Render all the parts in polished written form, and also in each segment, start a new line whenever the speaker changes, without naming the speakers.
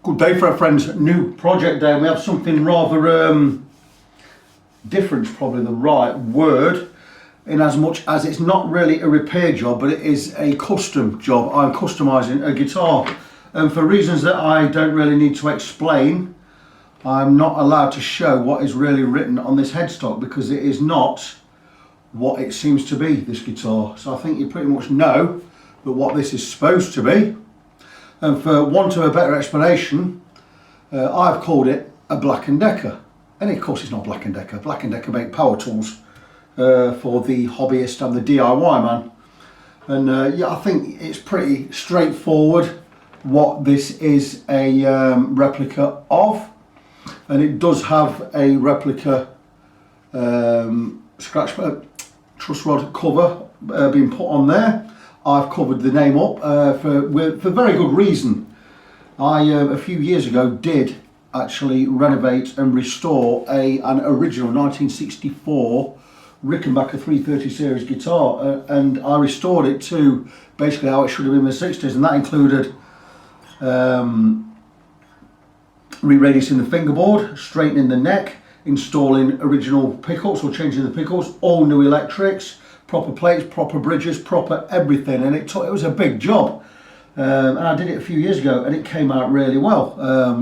Good day for a friend's new project day, and we have something rather different, probably the right word, in as much as it's not really a repair job, but it is a custom job. I'm customizing a guitar, and for reasons that I don't really need to explain, I'm not allowed to show what is really written on this headstock because it is not what it seems to be, this guitar. So I think you pretty much know that what this is supposed to be. And for want of a better explanation, I've called it a Blackendecker. And of course it's not Blackendecker. Blackendecker make power tools for the hobbyist and the DIY man. And yeah, I think it's pretty straightforward what this is a replica of. And it does have a replica truss rod cover being put on there. I've covered the name up for very good reason. I a few years ago did actually renovate and restore an original 1964 Rickenbacker 330 series guitar, and I restored it to basically how it should have been in the 60s, and that included re-radiusing the fingerboard, straightening the neck, installing original pickups or changing the pickups, all new electrics, proper plates, proper bridges, proper everything, and it was a big job. And I did it a few years ago and it came out really well.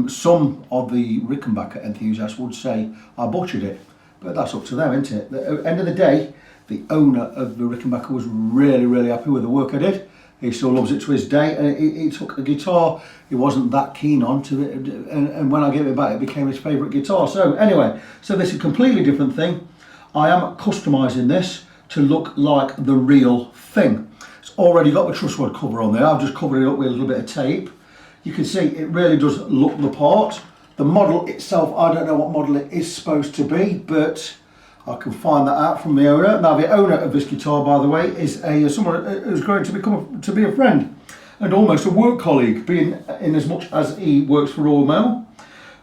Some of the Rickenbacker enthusiasts would say I butchered it, but that's up to them, isn't it? At the end of the day, the owner of the Rickenbacker was really happy with the work I did. He still loves it to his day, and he took a guitar he wasn't that keen on to it, and when I gave it back it became his favourite guitar. So anyway, so this is a completely different thing. I am customising this to look like the real thing. It's already got the truss rod cover on there. I've just covered it up with a little bit of tape. You can see it really does look the part. The model itself, I don't know what model it is supposed to be, but I can find that out from the owner. Now the owner of this guitar, by the way, is someone who's going to be a friend and almost a work colleague, being in as much as he works for Royal Mail,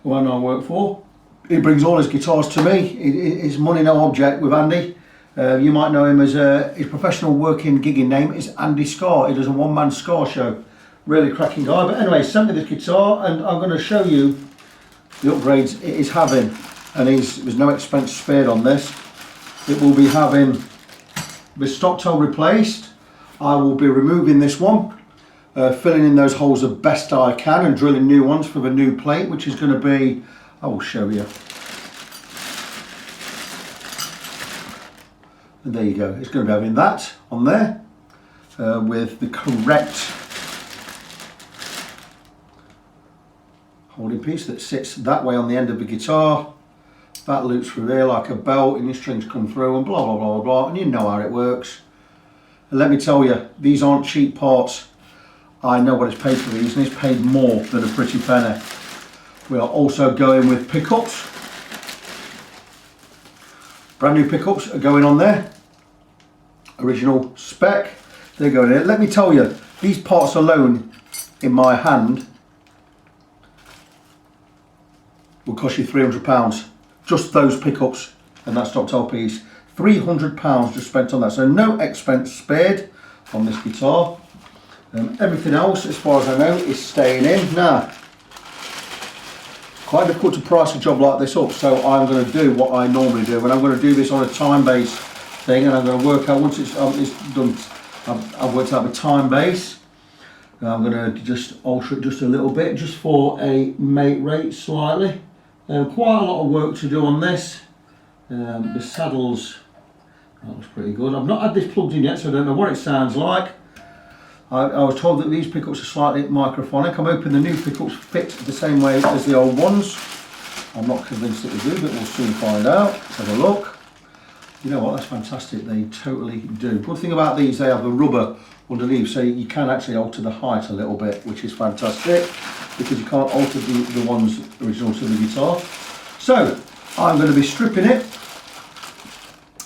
when I work for. He brings all his guitars to me. His money no object with Andy. You might know him as his professional working gigging name is Andy Scar. He does a one-man Scar show. Really cracking guy. But anyway, he sent me this guitar and I'm going to show you the upgrades it is having. And there's no expense spared on this. It will be having the stock toe replaced. I will be removing this one, filling in those holes the best I can and drilling new ones for the new plate, which is going to be, I will show you. And there you go, it's going to be having that on there with the correct holding piece that sits that way on the end of the guitar. That loops through there like a belt, and your strings come through and blah blah blah blah, and you know how it works. And let me tell you, these aren't cheap parts. I know what it's paid for these, and it's paid more than a pretty penny. We are also going with pickups. Brand new pickups are going on there. Original spec, they're going in. Let me tell you, these parts alone in my hand will cost you £300. Just those pickups and that stock tailpiece. £300 just spent on that. So no expense spared on this guitar. Everything else, as far as I know, is staying in. Now, quite difficult to price a job like this up, so I'm going to do what I normally do, and I'm going to do this on a time-based thing, and I'm going to work out, once it's done, I've worked out the time base. I'm going to just alter it just a little bit, just for a mate rate slightly. Quite a lot of work to do on this. The saddles, that looks pretty good. I've not had this plugged in yet, so I don't know what it sounds like. I was told that these pickups are slightly microphonic. I'm hoping the new pickups fit the same way as the old ones. I'm not convinced that they do, but we'll soon find out. Let's have a look. You know what, that's fantastic, they totally do. Good thing about these, they have the rubber underneath, so you can actually alter the height a little bit, which is fantastic, because you can't alter the ones original to the guitar. So, I'm going to be stripping it.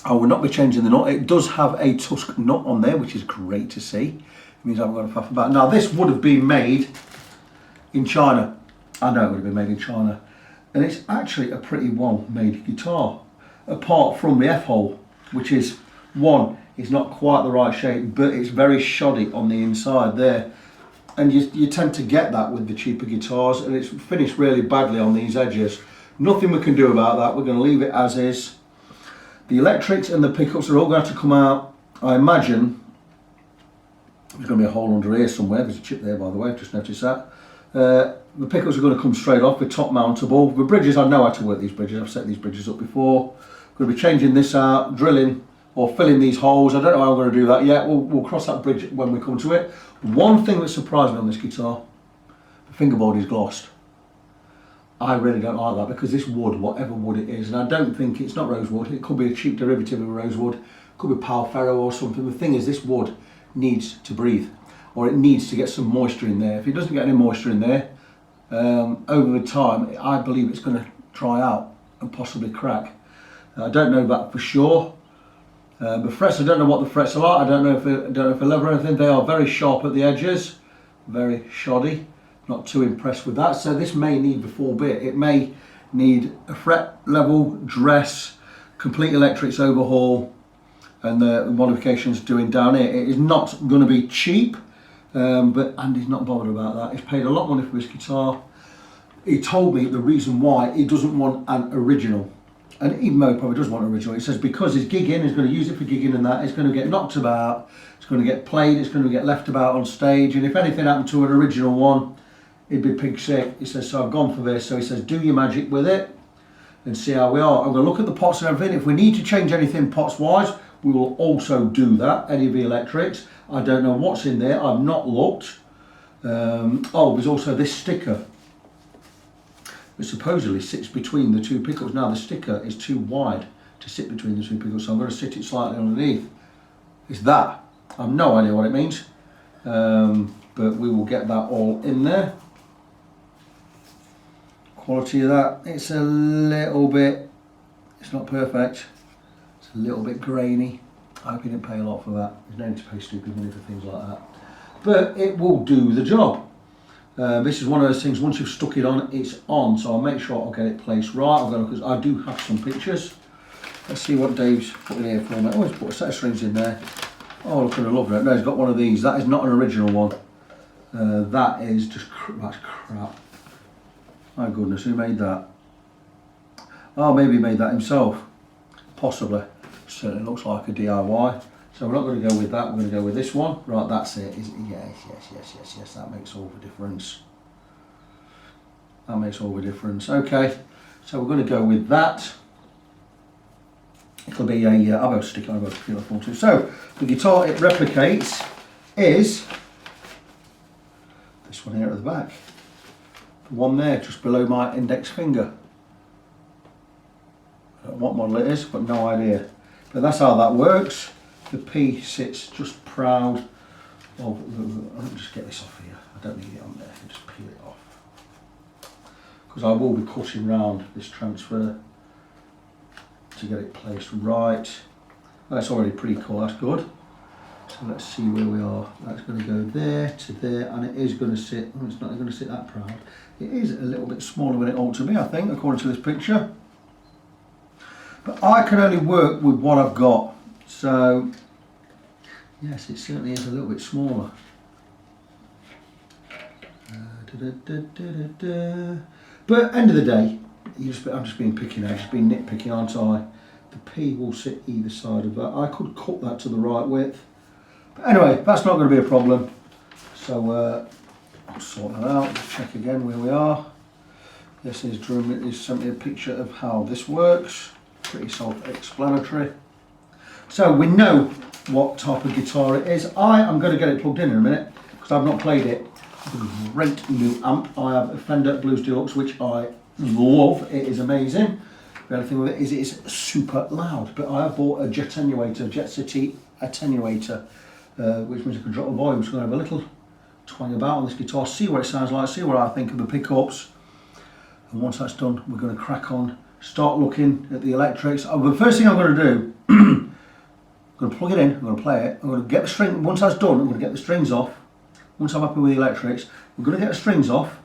I will not be changing the nut. It does have a tusk nut on there, which is great to see. It means I haven't got to faff about. Now, this would have been made in China. I know it would have been made in China. And it's actually a pretty well-made guitar, apart from the F-hole, which is, one, is not quite the right shape, but it's very shoddy on the inside there. And you tend to get that with the cheaper guitars, and it's finished really badly on these edges. Nothing we can do about that. We're going to leave it as is. The electrics and the pickups are all going to have to come out. I imagine there's going to be a hole under here somewhere. There's a chip there, by the way. I've just noticed that. The pickups are going to come straight off with top mountable. The bridges, I know how to work these bridges. I've set these bridges up before. Going to be changing this out, drilling or filling these holes. I don't know how I'm going to do that yet. We'll cross that bridge when we come to it. One thing that surprised me on this guitar, the fingerboard is glossed. I really don't like that because this wood, whatever wood it is, and I don't think it's not rosewood, it could be a cheap derivative of rosewood, could be pal ferro or something. The thing is, this wood needs to breathe, or it needs to get some moisture in there. If it doesn't get any moisture in there, over the time, I believe it's going to dry out and possibly crack. I don't know that for sure. The frets, I don't know what the frets are like. I don't know if they're leather or anything. They are very sharp at the edges, very shoddy. Not too impressed with that. So this may need the full bit. It may need a fret level, dress, complete electrics overhaul, and the modifications doing down here. It is not going to be cheap, but Andy's not bothered about that. He's paid a lot of money for this guitar. He told me the reason why he doesn't want an original. And even though he probably does want an original, he says because he's gigging, he's going to use it for gigging and that, it's going to get knocked about, it's going to get played, it's going to get left about on stage, and if anything happened to an original one, he'd be pig sick. He says, so I've gone for this. So he says, do your magic with it and see how we are. I'm going to look at the pots and everything. If we need to change anything pots wise, we will also do that, any of the electrics. I don't know what's in there, I've not looked. Oh, there's also this sticker. It supposedly sits between the two pickups. Now the sticker is too wide to sit between the two pickups, so I'm going to sit it slightly underneath. It's that. I have no idea what it means, but we will get that all in there. Quality of that, it's a little bit, it's not perfect, it's a little bit grainy. I hope you didn't pay a lot for that. There's no need to pay stupid money for things like that, but it will do the job. This is one of those things, once you've stuck it on, it's on, so I'll make sure I'll get it placed right. I'll go, because I do have some pictures. Let's see what Dave's put in here for me. Oh, he's put a set of strings in there. Oh, look at the love it. No, he's got one of these. That is not an original one. That is just, that's crap. My goodness, who made that? Oh, maybe he made that himself. Possibly. Certainly looks like a DIY. So we're not going to go with that, we're going to go with this one. Right, that's it. Yes, that makes all the difference. That makes all the difference. Okay, so we're going to go with that. It'll be a, I'll go stick it on, I'll go to feel it too. So, the guitar it replicates is this one here at the back. The one there, just below my index finger. I don't know what model it is, but no idea. But that's how that works. The P sits just proud of the, let me just get this off here. I don't need it on there, I'll just peel it off. Because I will be cutting round this transfer to get it placed right. That's already pretty cool, that's good. So let's see where we are. That's going to go there to there, and it is going to sit, oh, it's not going to sit that proud. It is a little bit smaller than it ought to be, I think, according to this picture. But I can only work with what I've got. So, yes, it certainly is a little bit smaller. But end of the day, I'm just being picky now, just being nitpicky, aren't I? The P will sit either side of that. I could cut that to the right width. But anyway, that's not going to be a problem. So I'll sort that out. Check again where we are. This is Drew. He's sent me a picture of how this works. Pretty self-explanatory. So we know what type of guitar it is. I am going to get it plugged in a minute because I've not played it. It's a great new amp. I have a Fender Blues Deluxe, which I love. It is amazing. The only thing with it is it's super loud. But I have bought a Jet City attenuator, which means I can drop the volume. So I'm going to have a little twang about on this guitar, see what it sounds like, see what I think of the pickups. And once that's done, we're going to crack on, start looking at the electrics. The first thing I'm going to do, I'm going to plug it in, I'm going to play it, I'm going to get the string, once that's done, I'm going to get the strings off. Once I'm happy with the electrics, we're going to get the strings off,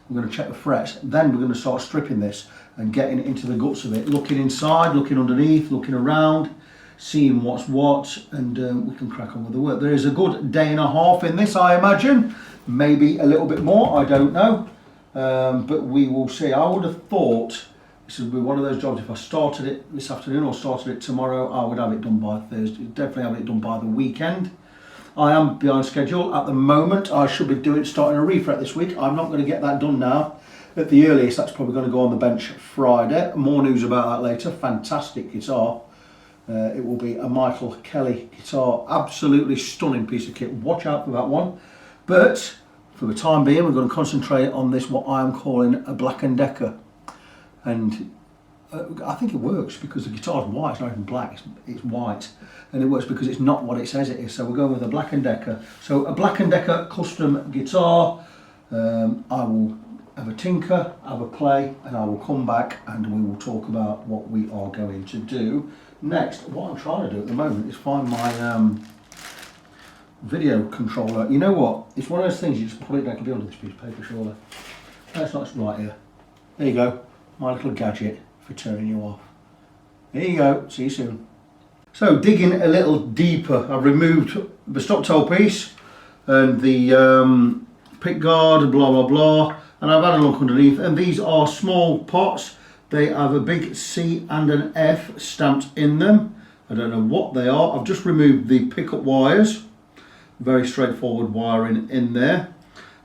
we're going to check the frets, then we're going to start stripping this and getting into the guts of it, looking inside, looking underneath, looking around, seeing what's what, and we can crack on with the work. There is a good day and a half in this, I imagine. Maybe a little bit more, I don't know. But we will see. I would have thought this would be one of those jobs, if I started it this afternoon or started it tomorrow, I would have it done by Thursday. Definitely have it done by the weekend. I am behind schedule at the moment. I should be starting a refret this week. I'm not going to get that done now. At the earliest, that's probably going to go on the bench Friday. More news about that later. Fantastic guitar. It will be a Michael Kelly guitar. Absolutely stunning piece of kit. Watch out for that one. But for the time being, we're going to concentrate on this, what I am calling a Blackendecker. And I think it works because the guitar's white, it's not even black, it's white. And it works because it's not what it says it is. So we're going with a Blackendecker. So a Blackendecker custom guitar. I will have a tinker, have a play, and I will come back and we will talk about what we are going to do next. What I'm trying to do at the moment is find my video controller. You know what? It's one of those things you just put it down. It can be under this piece of paper, surely. That's not right here. There you go. My little gadget for turning you off. There you go. See you soon. So digging a little deeper, I've removed the stop tailpiece and the pick guard, blah blah blah, and I've had a look underneath. And these are small pots. They have a big C and an F stamped in them. I don't know what they are. I've just removed the pickup wires. Very straightforward wiring in there.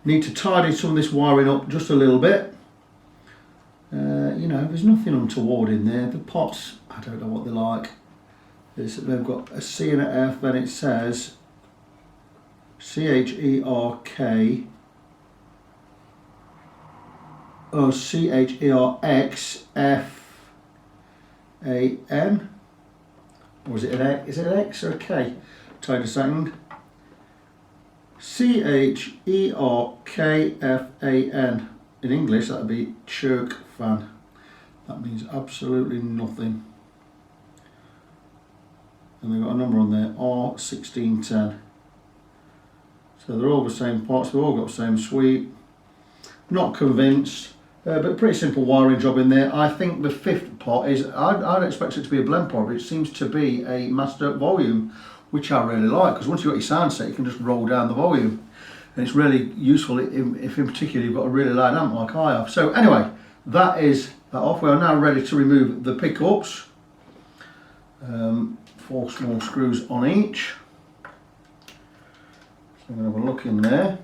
Need to tidy some of this wiring up just a little bit. You know, there's nothing untoward in there. The pots, I don't know what they're like. They've got a C and an F, then it says C-H-E-R-K, or C-H-E-R-X-F-A-N, or is it an X? Is it an X or a K? Try a second. C-H-E-R-K-F-A-N. In English, that would be chirk fan. That means absolutely nothing. And they've got a number on there, R1610. So they're all the same parts, they've all got the same suite. Not convinced, but pretty simple wiring job in there. I think the fifth pot is, I'd expect it to be a blend pot, but it seems to be a master volume, which I really like, because once you've got your sound set, you can just roll down the volume. And it's really useful if in particular you've got a really loud amp like I have. So anyway, that is that off. We are now ready to remove the pickups. 4 small screws on each. So I'm going to have a look in there.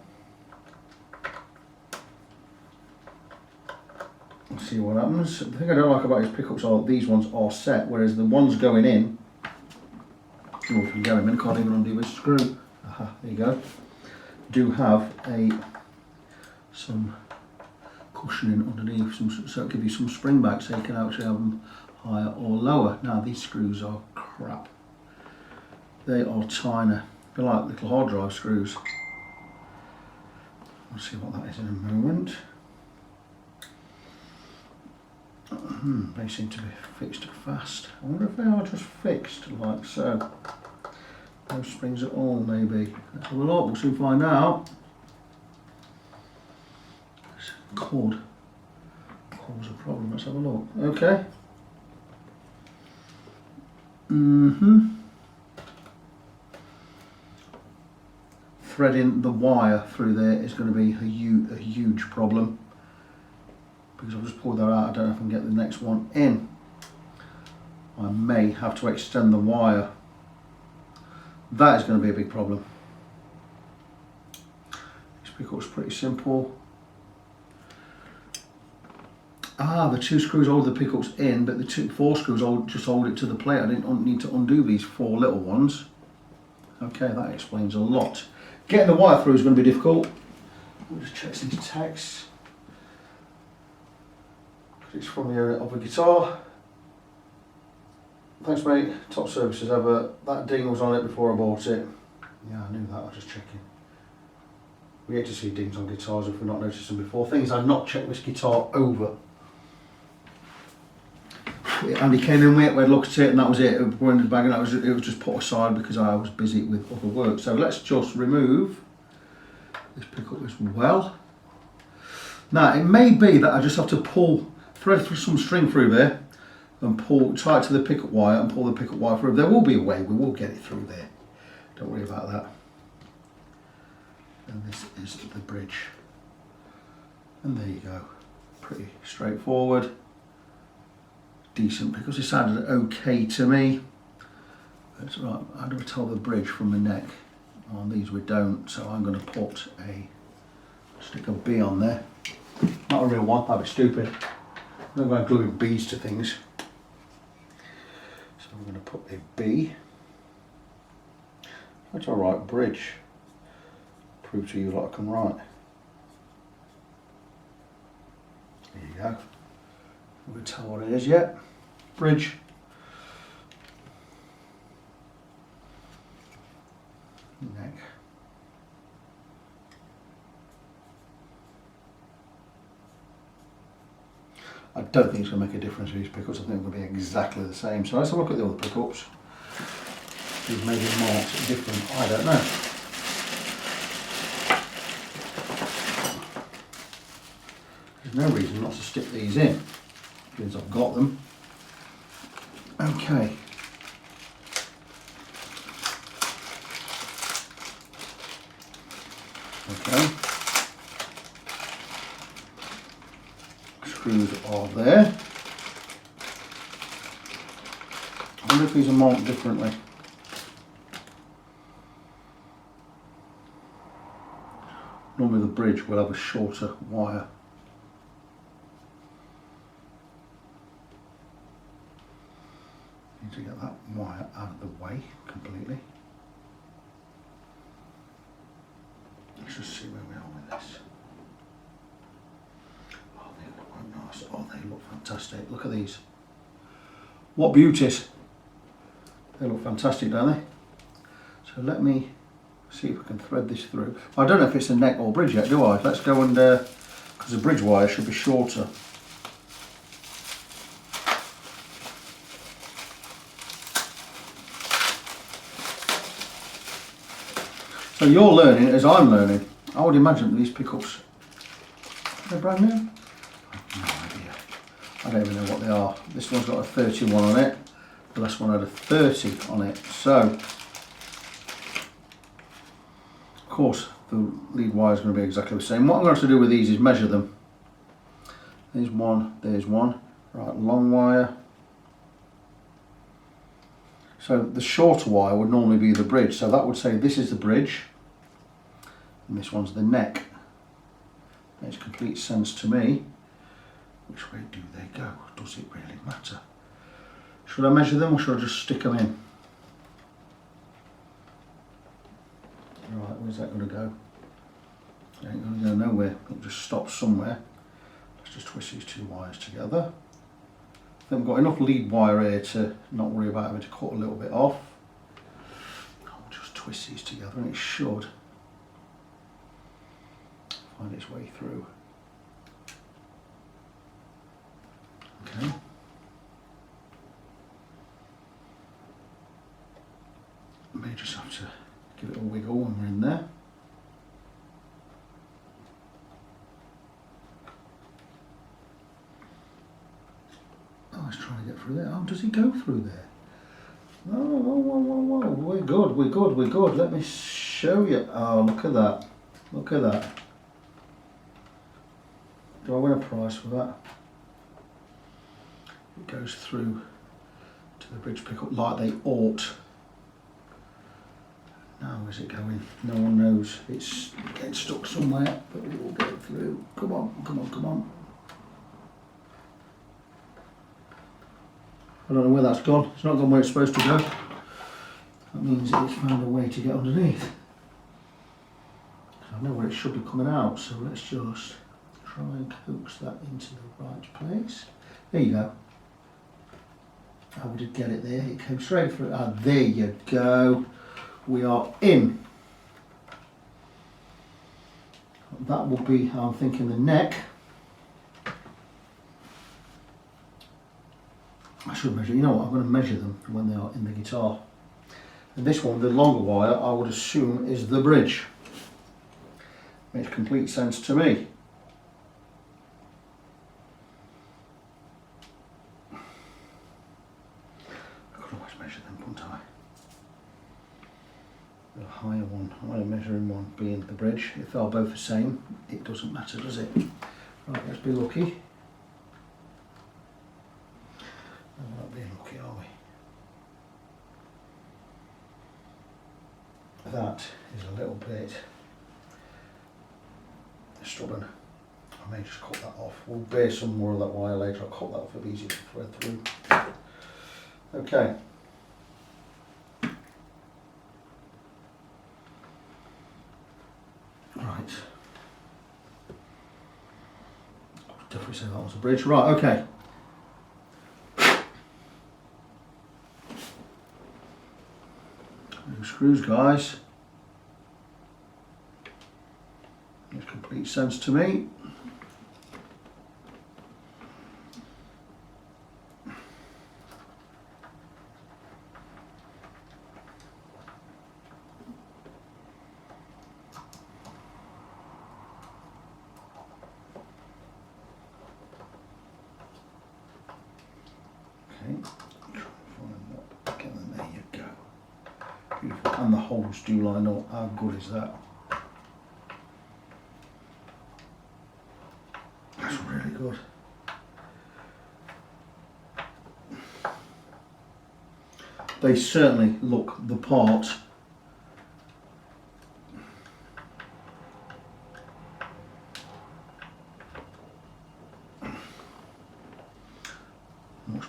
Let's see what happens. The thing I don't like about these pickups are these ones are set, whereas the ones going in, oh, if you can get them in, can't even undo this screw. Aha, there you go. Do have some cushioning underneath, so it'll give you some spring back, so you can actually have them higher or lower. Now these screws are crap. They are tiny. They're like little hard drive screws. We'll see what that is in a moment. They seem to be fixed fast. I wonder if they are just fixed like so. No springs at all, maybe. Let's have a look, we'll soon find out. Cord. Cord's a problem, let's have a look. Okay. Threading the wire through there is going to be a huge problem. Because I've just pulled that out, I don't know if I can get the next one in. I may have to extend the wire. That is going to be a big problem. This pickup's pretty simple. The 2 screws hold the pickups in, but the 4 screws just hold it to the plate. I didn't need to undo these 4 little ones. Okay, that explains a lot. Getting the wire through is going to be difficult. We'll just check some text. It's from the area of a guitar. Thanks mate, top service as ever. That ding was on it before I bought it. Yeah, I knew that, I was just checking. We hate to see dings on guitars if we've not noticed them before. Things I've not checked this guitar over. Andy came in with it, we had a look at it and that was it. It went in the bag and it was just put aside because I was busy with other work. So let's just remove this pickup as well. Now it may be that I just have to thread some string through there and pull, tie it to the pickup wire and pull the pickup wire through. There will be a way, we will get it through there. Don't worry about that. And this is the bridge. And there you go. Pretty straightforward. Decent, because it sounded okay to me. That's right, how do we tell the bridge from the neck? On these we don't, so I'm going to put stick a B on there. Not a real one, that'd be stupid. I'm going to glue B's to things. So I'm going to put a B. That's alright, bridge. Prove to you what I can write. There you go. We can tell what it is yet. Bridge. Neck. I don't think it's going to make a difference with these pickups. I think they're going to be exactly the same. So let's have a look at the other pickups. These may be marked different. I don't know. There's no reason not to stick these in, because I've got them. Okay. Okay. Screws are there. I wonder if these are marked differently. Normally the bridge will have a shorter wire. Need to get that wire out of the way completely. Let's just see where we are with this. Oh, they look nice. Oh, they look fantastic. Look at these. What beauties. They look fantastic, don't they? So let me see if we can thread this through. I don't know if it's a neck or bridge yet, do I? Let's go and, because the bridge wire should be shorter. So you're learning as I'm learning. I would imagine that these pickups, are they brand new? I have no idea. I don't even know what they are. This one's got a 31 on it. The last one had a 30 on it. So, of course, the lead wire is going to be exactly the same. What I'm going to have to do with these is measure them. There's one, there's one. Right, long wire. So the shorter wire would normally be the bridge. So that would say this is the bridge and this one's the neck. Makes complete sense to me. Which way do they go? Does it really matter? Should I measure them or should I just stick them in? Right, where's that going to go? It ain't going to go nowhere. It'll just stop somewhere. Let's just twist these two wires together. I think we've got enough lead wire here to not worry about having to cut a little bit off. I'll just twist these together and it should find its way through. Okay. May just have to give it a wiggle when we're in there. Oh, it's trying to get through there. Oh, does he go through there? Oh, whoa. We're good, we're good, we're good. Let me show you. Oh, look at that. Look at that. Do I win a prize for that? It goes through to the bridge pickup like they ought. Now, where's it going? No one knows. It's getting stuck somewhere, but we will get it through. Come on, come on, come on. I don't know where that's gone. It's not gone where it's supposed to go. That means it's found a way to get underneath. I know where it should be coming out, so let's just try and coax that into the right place. There you go. How we did get it there. It came straight through. Ah, there you go. We are in. That will be, I'm thinking, the neck. I should measure, you know what, I'm going to measure them when they are in the guitar. And this one, the longer wire, I would assume is the bridge. Makes complete sense to me. measure them, couldn't I? The higher measuring one being the bridge. If they're both the same, it doesn't matter, does it? Right, let's be lucky. We're not being lucky, are we? That is a little bit stubborn. I may just cut that off. We'll bear some more of that wire later. I'll cut that off, it'll be easier to thread through. Okay. Right. I'll definitely say that was a bridge. Right, okay. New screws, guys. Makes complete sense to me. There you go. Beautiful. And the holes do line up. How good is that? That's really good. They certainly look the part.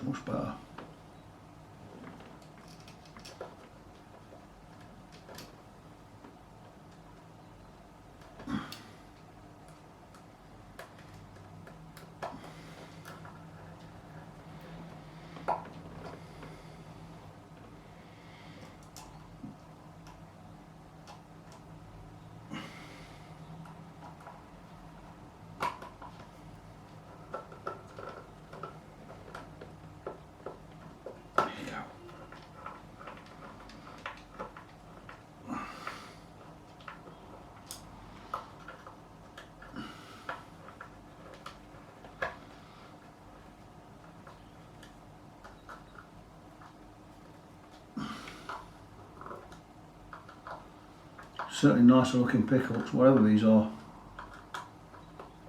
Much better. Certainly nicer looking pickups, whatever these are.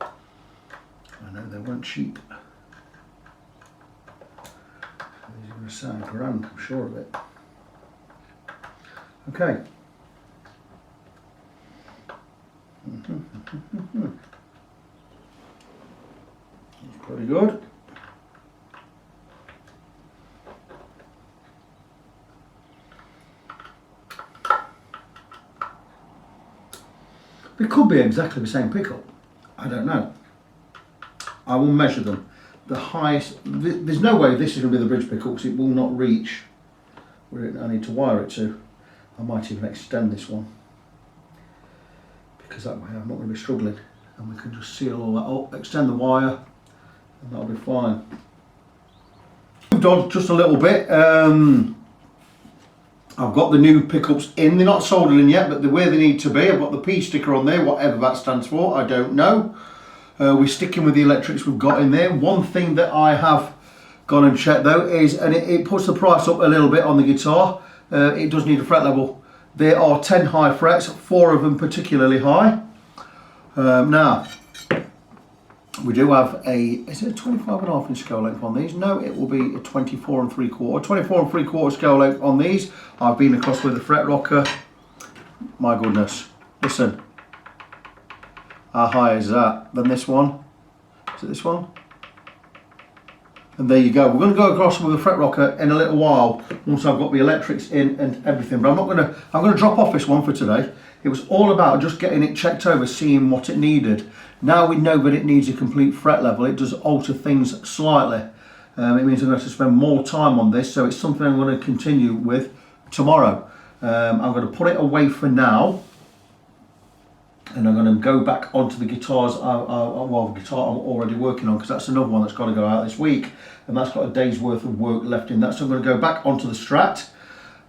I know they weren't cheap. These are going to sound grand, I'm sure of it. Okay. That's pretty good. It could be exactly the same pickup. I don't know. I will measure them. The highest, there's no way this is going to be the bridge pickup because it will not reach where I need to wire it to. I might even extend this one because that way I'm not going to be struggling, and we can just seal all that up, extend the wire, and that'll be fine. Moved on just a little bit. I've got the new pickups in. They're not soldered in yet, but they're where they need to be. I've got the P sticker on there, whatever that stands for, I don't know. We're sticking with the electrics we've got in there. One thing that I have gone and checked though is, and it puts the price up a little bit on the guitar, it does need a fret level. There are 10 high frets, 4 of them particularly high. Now, we do have is it a 25.5 inch scale length on these? No, it will be a 24 3/4. 24 3/4 scale length on these. I've been across with the fret rocker. My goodness. Listen. How high is that? Then this one. Is it this one? And there you go. We're going to go across with the fret rocker in a little while once I've got the electrics in and everything. But I'm going to drop off this one for today. It was all about just getting it checked over, seeing what it needed. Now we know that it needs a complete fret level. It does alter things slightly. It means I'm going to have to spend more time on this, so it's something I'm going to continue with tomorrow. I'm going to put it away for now, and I'm going to go back onto the guitars. Well, the guitar I'm already working on, because that's another one that's got to go out this week, and that's got a day's worth of work left in that. So I'm going to go back onto the Strat,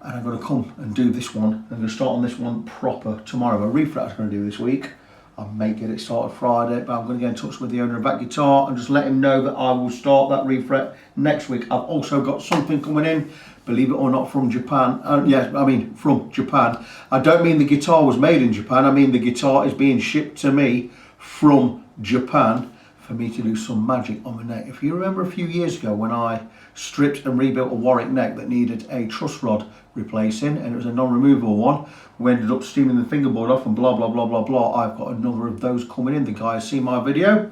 and I'm going to come and do this one. I'm going to start on this one proper tomorrow. A refret I was going to do this week, I may get it started Friday, but I'm going to get in touch with the owner of that guitar and just let him know that I will start that refret next week. I've also got something coming in, believe it or not, from Japan. Yes, I mean from Japan. I don't mean the guitar was made in Japan. I mean the guitar is being shipped to me from Japan for me to do some magic on the neck. If you remember a few years ago when I stripped and rebuilt a Warwick neck that needed a truss rod replacing, and it was a non-removable one, we ended up steaming the fingerboard off and blah blah blah blah blah. I've got another of those coming in. The guy has seen my video,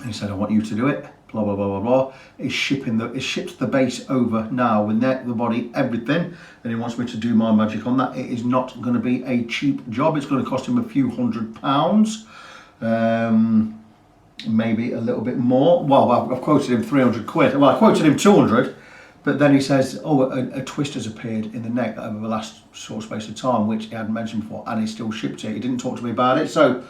he said I want you to do it, blah blah blah blah blah. It ships the base over now with neck, the body, everything, and he wants me to do my magic on that. It is not going to be a cheap job. It's going to cost him a few £100, maybe a little bit more. Well, I've quoted him 300 quid. Well, I quoted him 200, but then he says, oh, a twist has appeared in the neck over the last short space of time, which he hadn't mentioned before, and he still shipped it. He didn't talk to me about it, so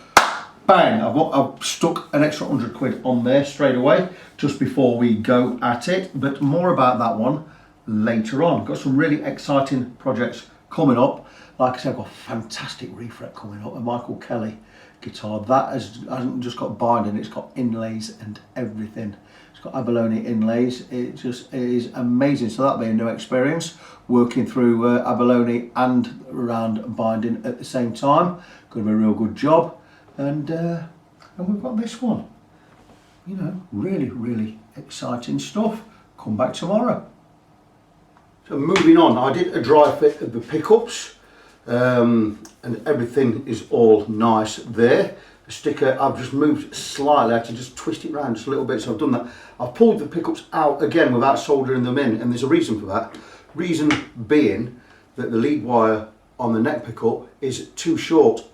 bang, I've stuck an extra 100 quid on there straight away, just before we go at it. But more about that one later on. Got some really exciting projects coming up. Like I said, I've got a fantastic refret coming up, a Michael Kelly guitar. That hasn't just got binding, it's got inlays and everything. It's got abalone inlays. It is amazing. So that'll be a new experience, working through abalone and around binding at the same time. Going to be a real good job. And we've got this one. You know, really exciting stuff. Come back tomorrow. So moving on, I did a dry fit of the pickups. And everything is all nice there. The sticker I've just moved slightly. I had to just twist it around just a little bit, so I've done that. I've pulled the pickups out again without soldering them in, and there's a reason for that. Reason being that the lead wire on the neck pickup is too short.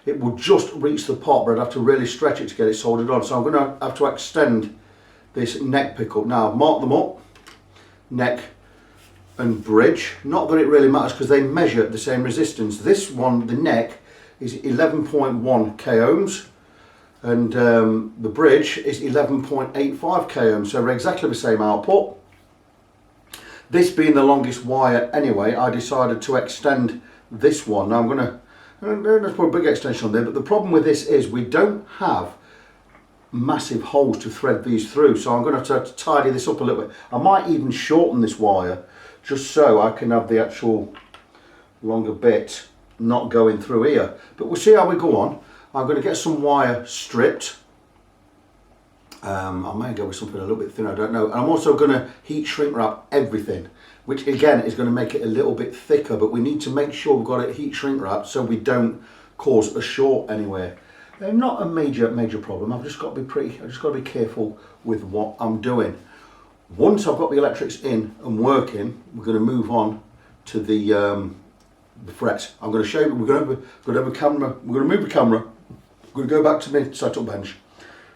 It will just reach the pot, but I'd have to really stretch it to get it soldered on. So I'm going to have to extend this neck pickup. Now I've marked them up, neck and bridge. Not that it really matters because they measure the same resistance. This one, the neck, is 11.1 k ohms, and the bridge is 11.85 k ohms, so we're exactly the same output. This being the longest wire anyway, I decided to extend this one. Now I'm going to put a big extension on there, but the problem with this is we don't have massive holes to thread these through, so I'm going to have to tidy this up a little bit. I might even shorten this wire just so I can have the actual longer bit not going through here, but we'll see how we go on. I'm going to get some wire stripped. I may go with something a little bit thinner, I don't know. And I'm also going to heat shrink wrap everything, which again is going to make it a little bit thicker, but we need to make sure we've got it heat shrink wrapped so we don't cause a short anywhere. Not a major problem. I've just got to be careful with what I'm doing. Once I've got the electrics in and working, we're going to move on to the frets. I'm going to show you. We're going to have a camera. We're going to move the camera. We're going to go back to my setup bench.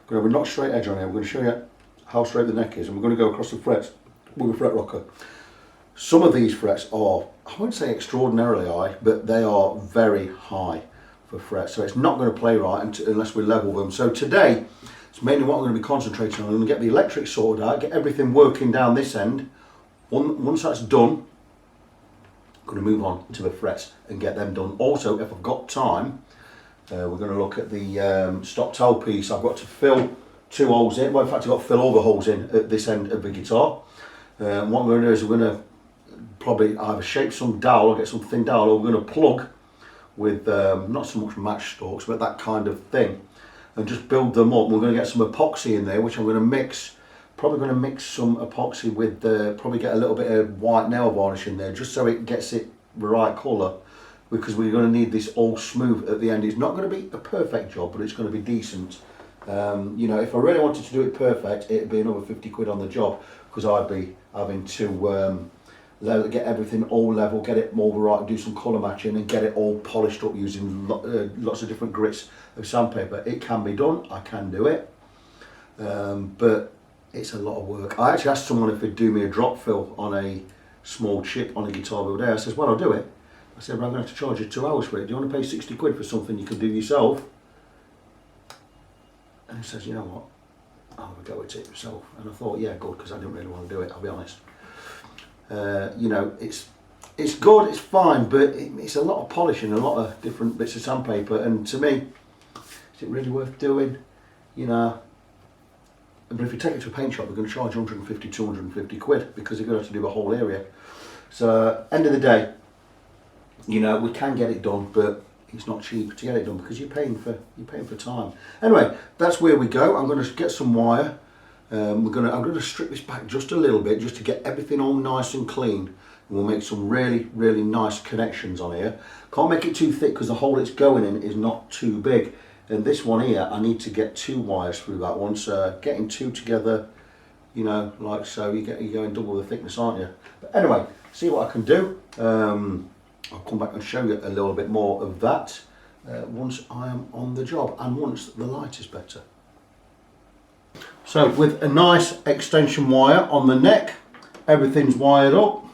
We're going to have a notch straight edge on here. We're going to show you how straight the neck is, and we're going to go across the frets with a fret rocker. Some of these frets are, I won't say extraordinarily high, but they are very high for frets. So it's not going to play right unless we level them. So today, it's mainly what I'm going to be concentrating on. I'm going to get the electrics sorted out, get everything working down this end. Once that's done, I'm going to move on to the frets and get them done. Also, if I've got time, we're going to look at the stock tailpiece. I've got to fill 2 holes in. Well, in fact, I've got to fill all the holes in at this end of the guitar. What I'm going to do is we're going to probably either shape some dowel or get some thin dowel, or we're going to plug with not so much match stalks, but that kind of thing, and just build them up. We're going to get some epoxy in there, which I'm going to mix. Probably going to mix some epoxy with probably get a little bit of white nail varnish in there, just so it gets it the right colour, because we're going to need this all smooth at the end. It's not going to be a perfect job, but it's going to be decent. You know, if I really wanted to do it perfect, it'd be another 50 quid on the job, because I'd be having to get everything all level, get it all right, do some colour matching, and get it all polished up using lots of different grits of sandpaper. It can be done, I can do it, but it's a lot of work. I actually asked someone if they'd do me a drop fill on a small chip on a guitar the other day. I said, well, I'll do it. I said, but I'm going to have to charge you 2 hours for it. Do you want to pay 60 quid for something you can do yourself? And he says, you know what, I'll have a go at it myself. And I thought, yeah, good, because I didn't really want to do it, I'll be honest. You know, it's it's good, it's fine, but it's a lot of polishing, a lot of different bits of sandpaper, and to me, is it really worth doing? You know, but if you take it to a paint shop, they're going to charge 150, 250 quid because they're going to have to do the whole area. So, end of the day, you know, we can get it done, but it's not cheap to get it done because you're paying for time. Anyway, that's where we go. I'm going to get some wire. I'm going to strip this back just a little bit just to get everything all nice and clean. And we'll make some really nice connections on here. Can't make it too thick because the hole it's going in is not too big. And this one here, I need to get 2 wires through that one. So getting 2 together, you know, like so, you're going double the thickness, aren't you? But anyway, see what I can do. I'll come back and show you a little bit more of that once I am on the job and once the light is better. So with a nice extension wire on the neck, everything's wired up.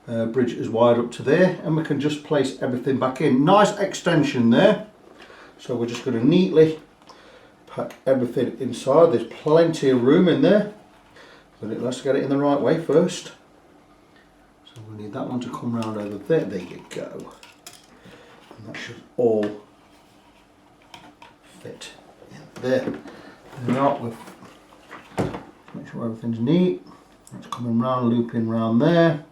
Bridge is wired up to there, and we can just place everything back in. Nice extension there. So we're just going to neatly pack everything inside. There's plenty of room in there, but let's get it in the right way first. So we need that one to come round over there. There you go. And that should all fit in there. Right, we'll make sure everything's neat. That's coming round, looping round there.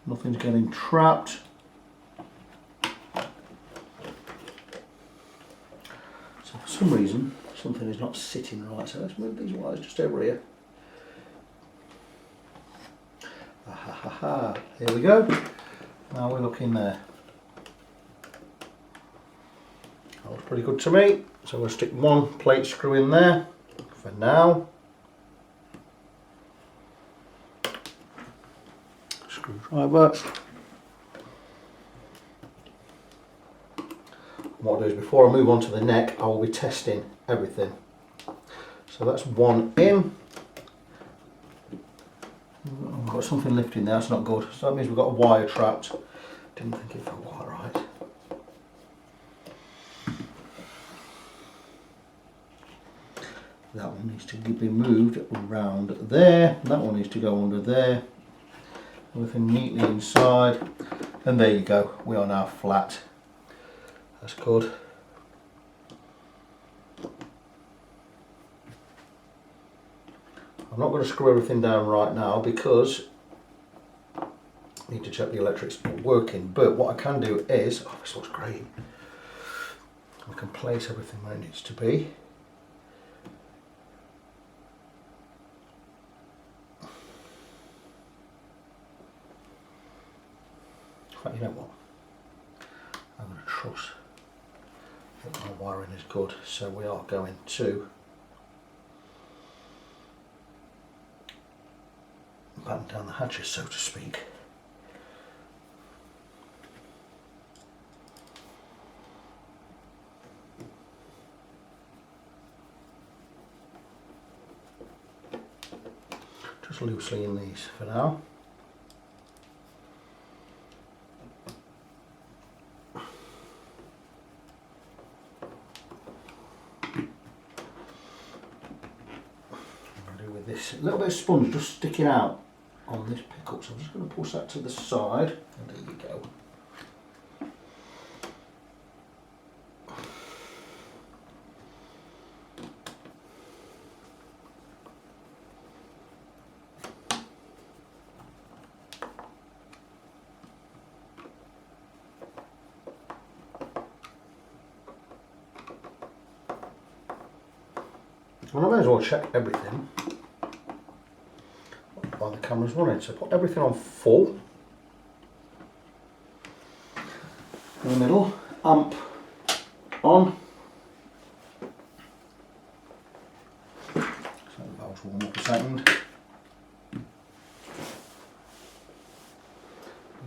Nothing's getting trapped. So for some reason, something is not sitting right. So let's move these wires just over here. Here we go. Now we look in there. That looks pretty good to me. So we'll stick 1 plate screw in there for now. Screwdriver. What I'll do is before I move on to the neck, I will be testing everything. So that's 1 in. I've got something lifting there, that's not good. So that means we've got a wire trapped. Didn't think it felt quite right. That one needs to be moved around there. That one needs to go under there. Everything neatly inside. And there you go, we are now flat. That's good. I'm not going to screw everything down right now because I need to check the electrics are working, but what I can do is, oh, this looks great, I can place everything where it needs to be. In fact, you know what, I'm going to trust that my wiring is good, so we are going to batten down the hatches, so to speak. Just loosely in these for now. With this, a little bit of sponge just sticking out on this pickup, so I'm just going to push that to the side, and there you go. Well, I may as well check everything while the camera's running. So put everything on full. In the middle, amp on. So the valves warm up a second.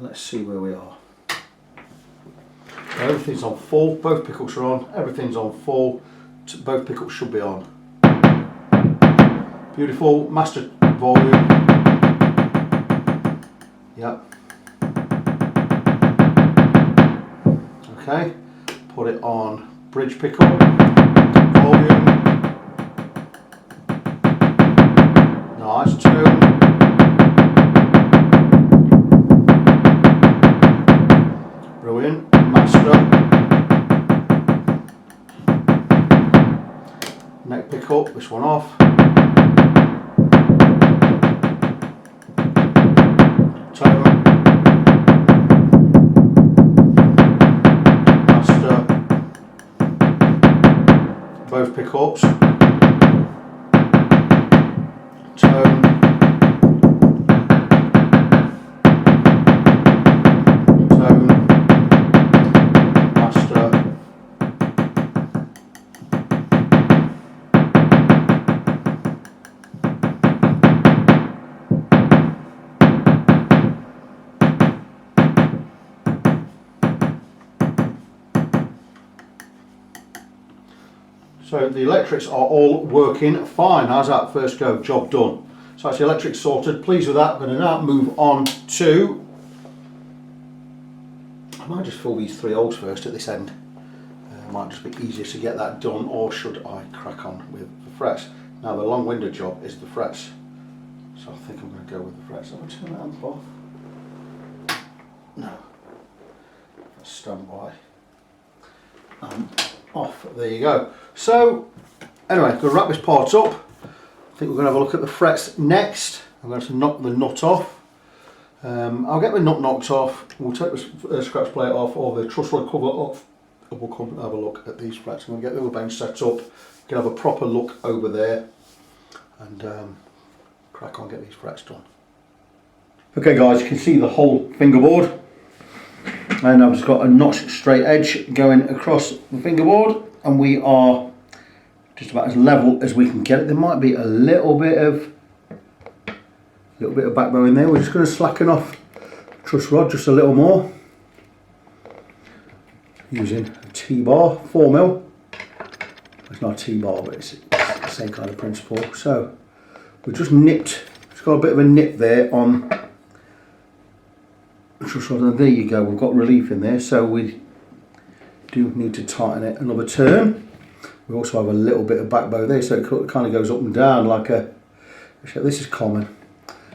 Let's see where we are. So everything's on full, both pickups are on, everything's on full, both pickups should be on. Beautiful, master volume. Yep. Okay, put it on bridge pickup, volume. Nice tune. this one off. Tone, master, both pickups, tone, tone, master, so the electrics are all working fine. How's that first go? Job done. So that's the electrics sorted. Pleased with that. I'm going to now move on to, I might just fill these 3 holes first at this end. Might just be easier to get that done, or should I crack on with the frets? Now the long winded job is the frets. So I think I'm going to go with the frets. I'm going to turn that amp off. No. That's standby. Off. There you go. So anyway, I'm going to wrap this part up. I think we're going to have a look at the frets next. I'm going to knock the nut off. I'll get the nut knocked off. We'll take the scratch plate off, or the truss rod cover off, and we'll come and have a look at these frets. I'm going to get the other bench set up. We can have a proper look over there, and crack on, get these frets done. Okay guys, you can see the whole fingerboard, and I've just got a notch straight edge going across the fingerboard, and we are just about as level as we can get it. There might be a little bit of backbone in there. We're just going to slacken off the truss rod just a little more using a T-bar, 4mm. It's not a T-bar, but it's the same kind of principle. So we just nipped, it's got a bit of a nip there on the truss rod, and there you go, we've got relief in there. So we do need to tighten it another turn. We also have a little bit of backbone there, so it kind of goes up and down like a, this is common,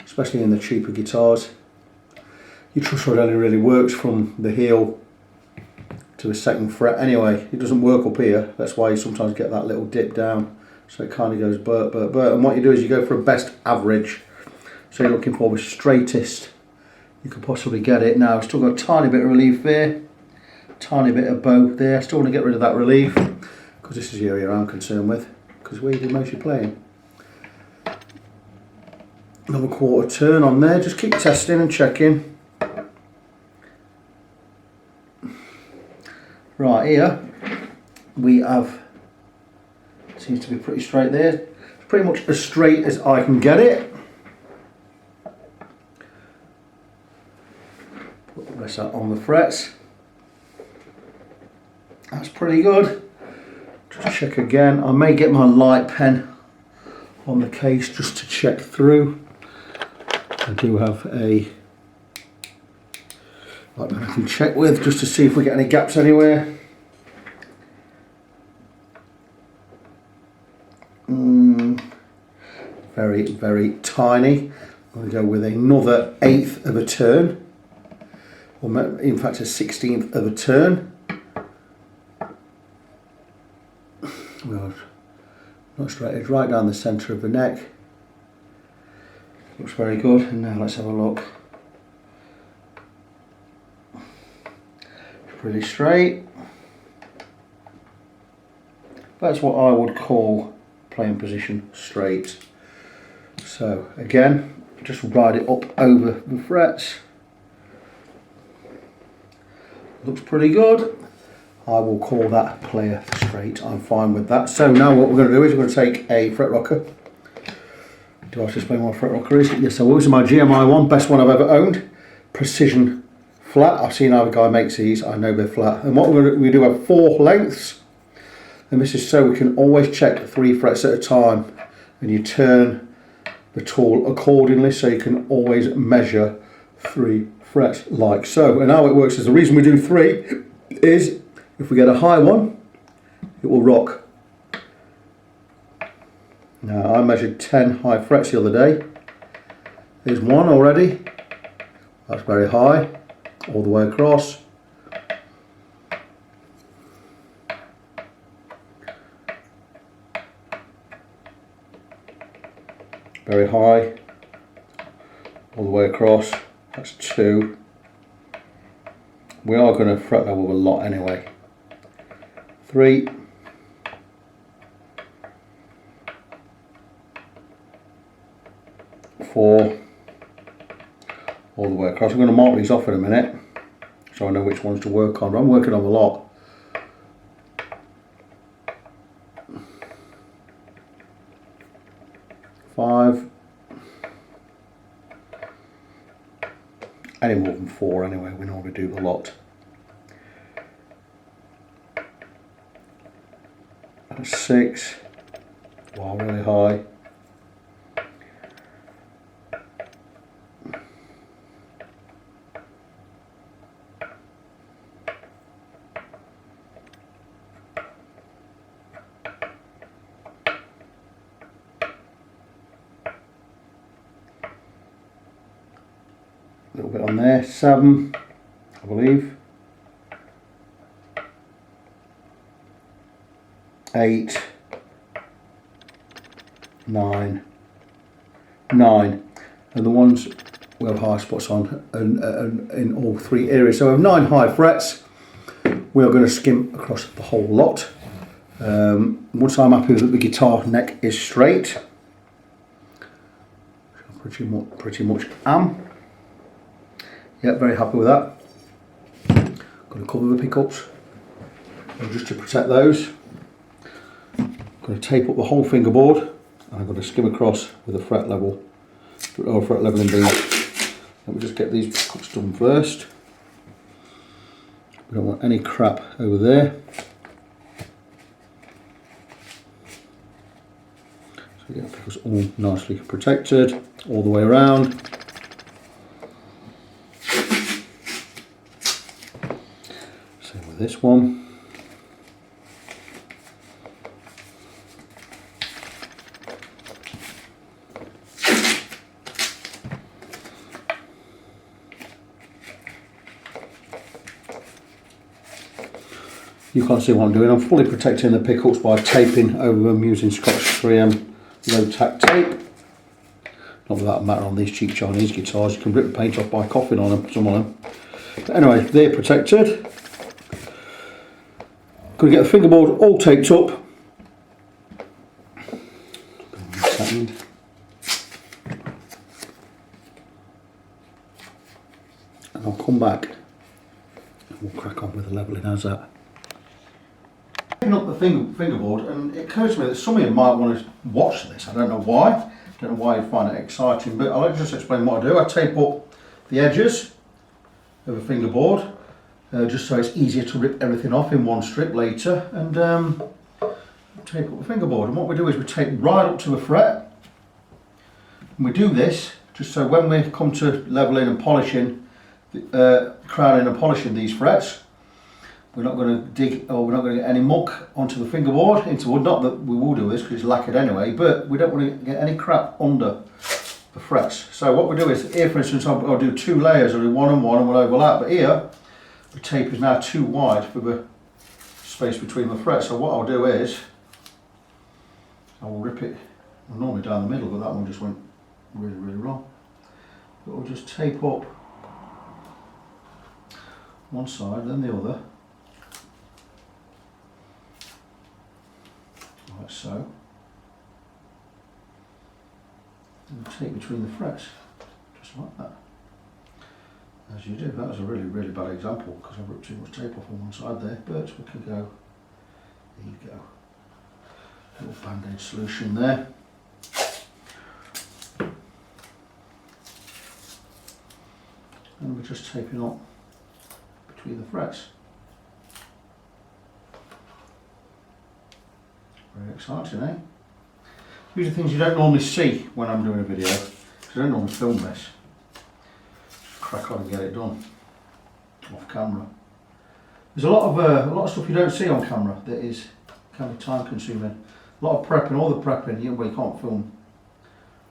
especially in the cheaper guitars. Your truss rod only really works from the heel to the 2nd fret anyway. It doesn't work up here. That's why you sometimes get that little dip down. So it kind of goes burt, burt, burt. And what you do is you go for a best average. So you're looking for the straightest you could possibly get it. Now I've still got a tiny bit of relief there, tiny bit of bow there. I still want to get rid of that relief because this is the area I'm concerned with, because where you do most of your playing. Another 1/4 turn on there. Just keep testing and checking. Right, here we have, seems to be pretty straight there. It's pretty much as straight as I can get it. Put the rest out on the frets. That's pretty good. Just check again. I may get my light pen on the case just to check through. I do have a light pen I can check with just to see if we get any gaps anywhere. Very, very tiny. I'm going to go with another 1/8 of a turn, or in fact a 1/16 of a turn. Well, not straight edge, right down the centre of the neck. Looks very good. And now let's have a look. Pretty straight. That's what I would call playing position straight. So again, just ride it up over the frets. Looks pretty good. I will call that player straight. I'm fine with that. So now what we're going to do is we're going to take a fret rocker. Do I have to explain what a fret rocker is? Yes, I will. This is my GMI one, best one I've ever owned. Precision flat. I've seen how a guy makes these. I know they're flat. And what we do have 4 lengths. And this is so we can always check 3 frets at a time. And you turn the tool accordingly, so you can always measure 3 frets like so. And how it works is, the reason we do 3 is if we get a high one, it will rock. Now I measured 10 high frets the other day. There's one already. That's very high, all the way across. very high, all the way across. That's 2. We are going to fret level a lot anyway. 3. 4. All the way across. I'm going to mark these off in a minute so I know which ones to work on. I'm working on a lot. 5. Any more than 4 anyway, we normally do a lot. And 6. Wow, really high. 'A little bit on there. 7, I believe. 8, 9, 9, and the ones we have high spots on and in all 3 areas. So we have 9 high frets. We are going to skim across the whole lot. Once I'm happy that the guitar neck is straight, pretty much am. Yeah, very happy with that. Going to cover the pickups, and just to protect those, I'm going to tape up the whole fingerboard, and I'm going to skim across with a fret level, or fret leveling bead. Let me just get these pickups done first. We don't want any crap over there. So yeah, pickups all nicely protected all the way around. Same with this one. You can't see what I'm doing. I'm fully protecting the pickups by taping over them using Scotch 3M low tack tape. Not that that matter on these cheap Chinese guitars. You can rip the paint off by coughing on them, some of them. But anyway, they're protected. Going to get the fingerboard all taped up. And I'll come back and we'll crack on with the levelling as that. Picking up the fingerboard, and it occurs to me that some of you might want to watch this. I don't know why. I don't know why you find it exciting, but I'll just explain what I do. I tape up the edges of a fingerboard, just so it's easier to rip everything off in one strip later, and tape up the fingerboard. And what we do is we tape right up to a fret, and we do this just so when we come to levelling and polishing, crowning and polishing these frets, we're not going to dig, or we're not going to get any muck onto the fingerboard, into wood. Not that we will do this because it's lacquered anyway, but we don't want to get any crap under the frets. So what we do is, here for instance, I'll do 2 layers, I'll do 1 and 1 and we'll overlap, but here the tape is now too wide for the space between the frets. So what I'll do is, I will rip it, well, normally down the middle, but that one just went really, really wrong. But we'll just tape up one side, then the other. Like so, and tape between the frets, just like that, as you do. That was a really, really bad example because I ripped too much tape off on one side there, but we can go, there you go, little band-aid solution there. And we're just taping up between the frets. Very exciting, eh? These are things you don't normally see when I'm doing a video, because I don't normally film this. Just crack on and get it done off camera. There's a lot of stuff you don't see on camera that is kind of time consuming. A lot of prepping, all the prepping, you can't film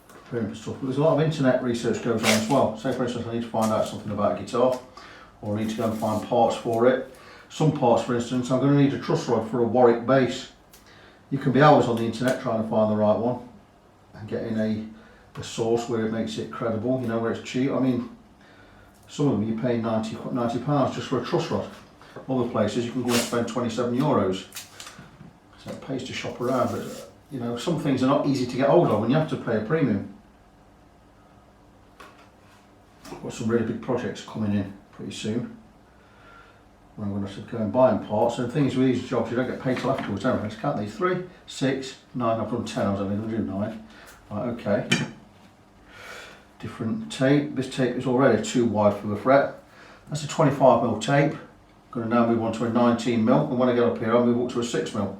preparing for stuff. But there's a lot of internet research goes on as well. Say for instance I need to find out something about a guitar, or I need to go and find parts for it. Some parts, for instance, I'm going to need a truss rod for a Warwick bass. You can be hours on the internet trying to find the right one and getting the source where it makes it credible, you know, where it's cheap. I mean, some of them you're paying £90 just for a truss rod. Other places you can go and spend €27. So it pays to shop around, but you know, some things are not easy to get hold of and you have to pay a premium. I've got some really big projects coming in pretty soon. When I'm going to have to go and buy parts. And the thing is with these jobs, you don't get paid till afterwards, don't you? Can't they? 3, 6, 9, I've done 10, I was only going to do 9. Right, okay. Different tape. This tape is already too wide for the fret. That's a 25mm tape. I'm going to now move on to a 19mm, and when I get up here I'll move up to a 6mm.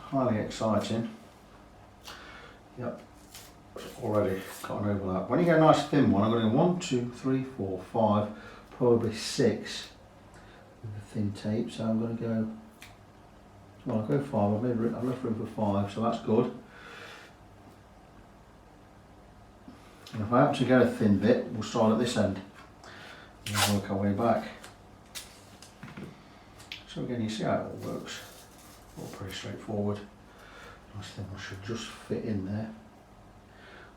Highly exciting. Yep, already got an overlap. When you get a nice thin one, I'm going to go 1, 2, 3, 4, 5, probably 6 with the thin tape. So I'm going to go, well, I'll go 5. I've left room for 5, so that's good. And if I happen to get a thin bit, we'll start at this end and work our way back. So again, you see how it all works. All pretty straightforward. Nice thing, I should just fit in there.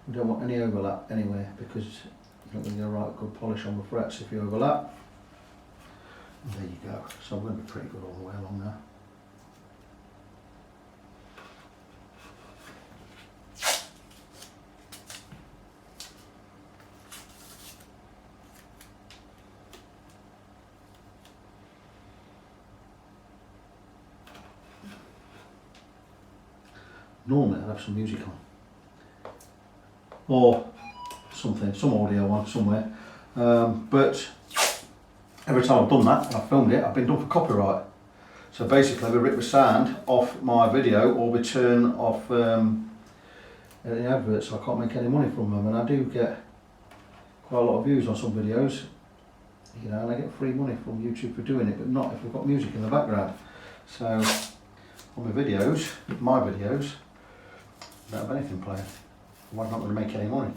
We don't want any overlap anywhere because you're not going to get a right good polish on the frets if you overlap. And there you go. So I'm going to be pretty good all the way along now. Normally I'd have some music on, or something, some audio on somewhere, but every time I've done that and I've filmed it, I've been done for copyright. So basically we rip the sound off my video or we turn off any adverts, so I can't make any money from them. And I do get quite a lot of views on some videos, you know, and I get free money from YouTube for doing it, but not if we've got music in the background. So on my videos, I don't have anything playing. I'm not going to make any money.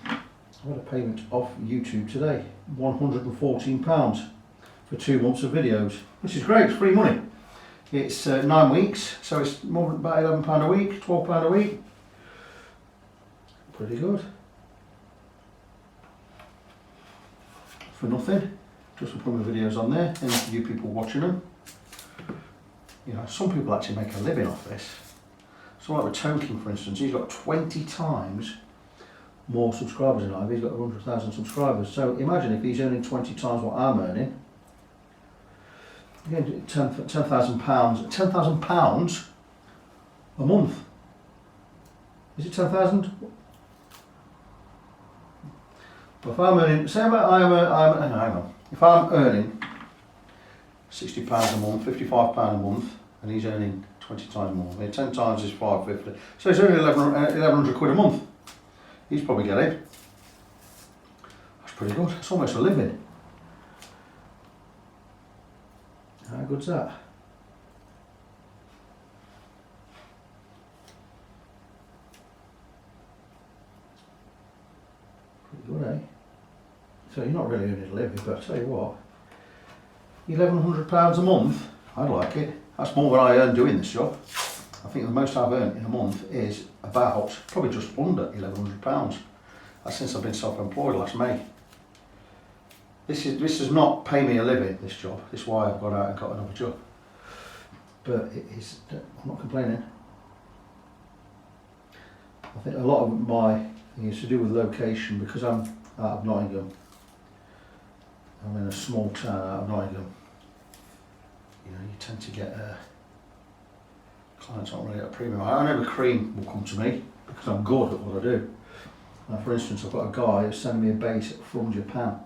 I had a payment off YouTube today, £114 for 2 months of videos, which is great, it's free money. It's 9 weeks, so it's more than about £11 a week, £12 a week. Pretty good. For nothing, just to put my videos on there and for you people watching them. You know, some people actually make a living off this. So like with Tone King, for instance, he's got 20 times more subscribers than I have. He's got 100,000 subscribers. So imagine if he's earning 20 times what I'm earning. Again, £10,000. £10,000 a month. Is it 10,000? But if I'm earning, say if I'm earning £60 a month, £55 a month, and he's earning 20 times more. I mean, 10 times is 550. So he's earning 1,100 quid a month. He's probably getting. That's pretty good. It's almost a living. How good's that? Pretty good, eh? So you're not really earning a living, but I'll tell you what, £1,100 a month, I'd like it. That's more than I earn doing this job. I think the most I've earned in a month is about, probably just under £1,100. That's since I've been self-employed last May. This does not pay me a living, this job. This is why I've got out and got another job. But it is, I'm not complaining. I think a lot of my thing is to do with location, because I'm out of Nottingham. I'm in a small town out of Nottingham. You know, you tend to get clients aren't really at a premium. I know the cream will come to me because I'm good at what I do. Now, for instance, I've got a guy who's sending me a bass from Japan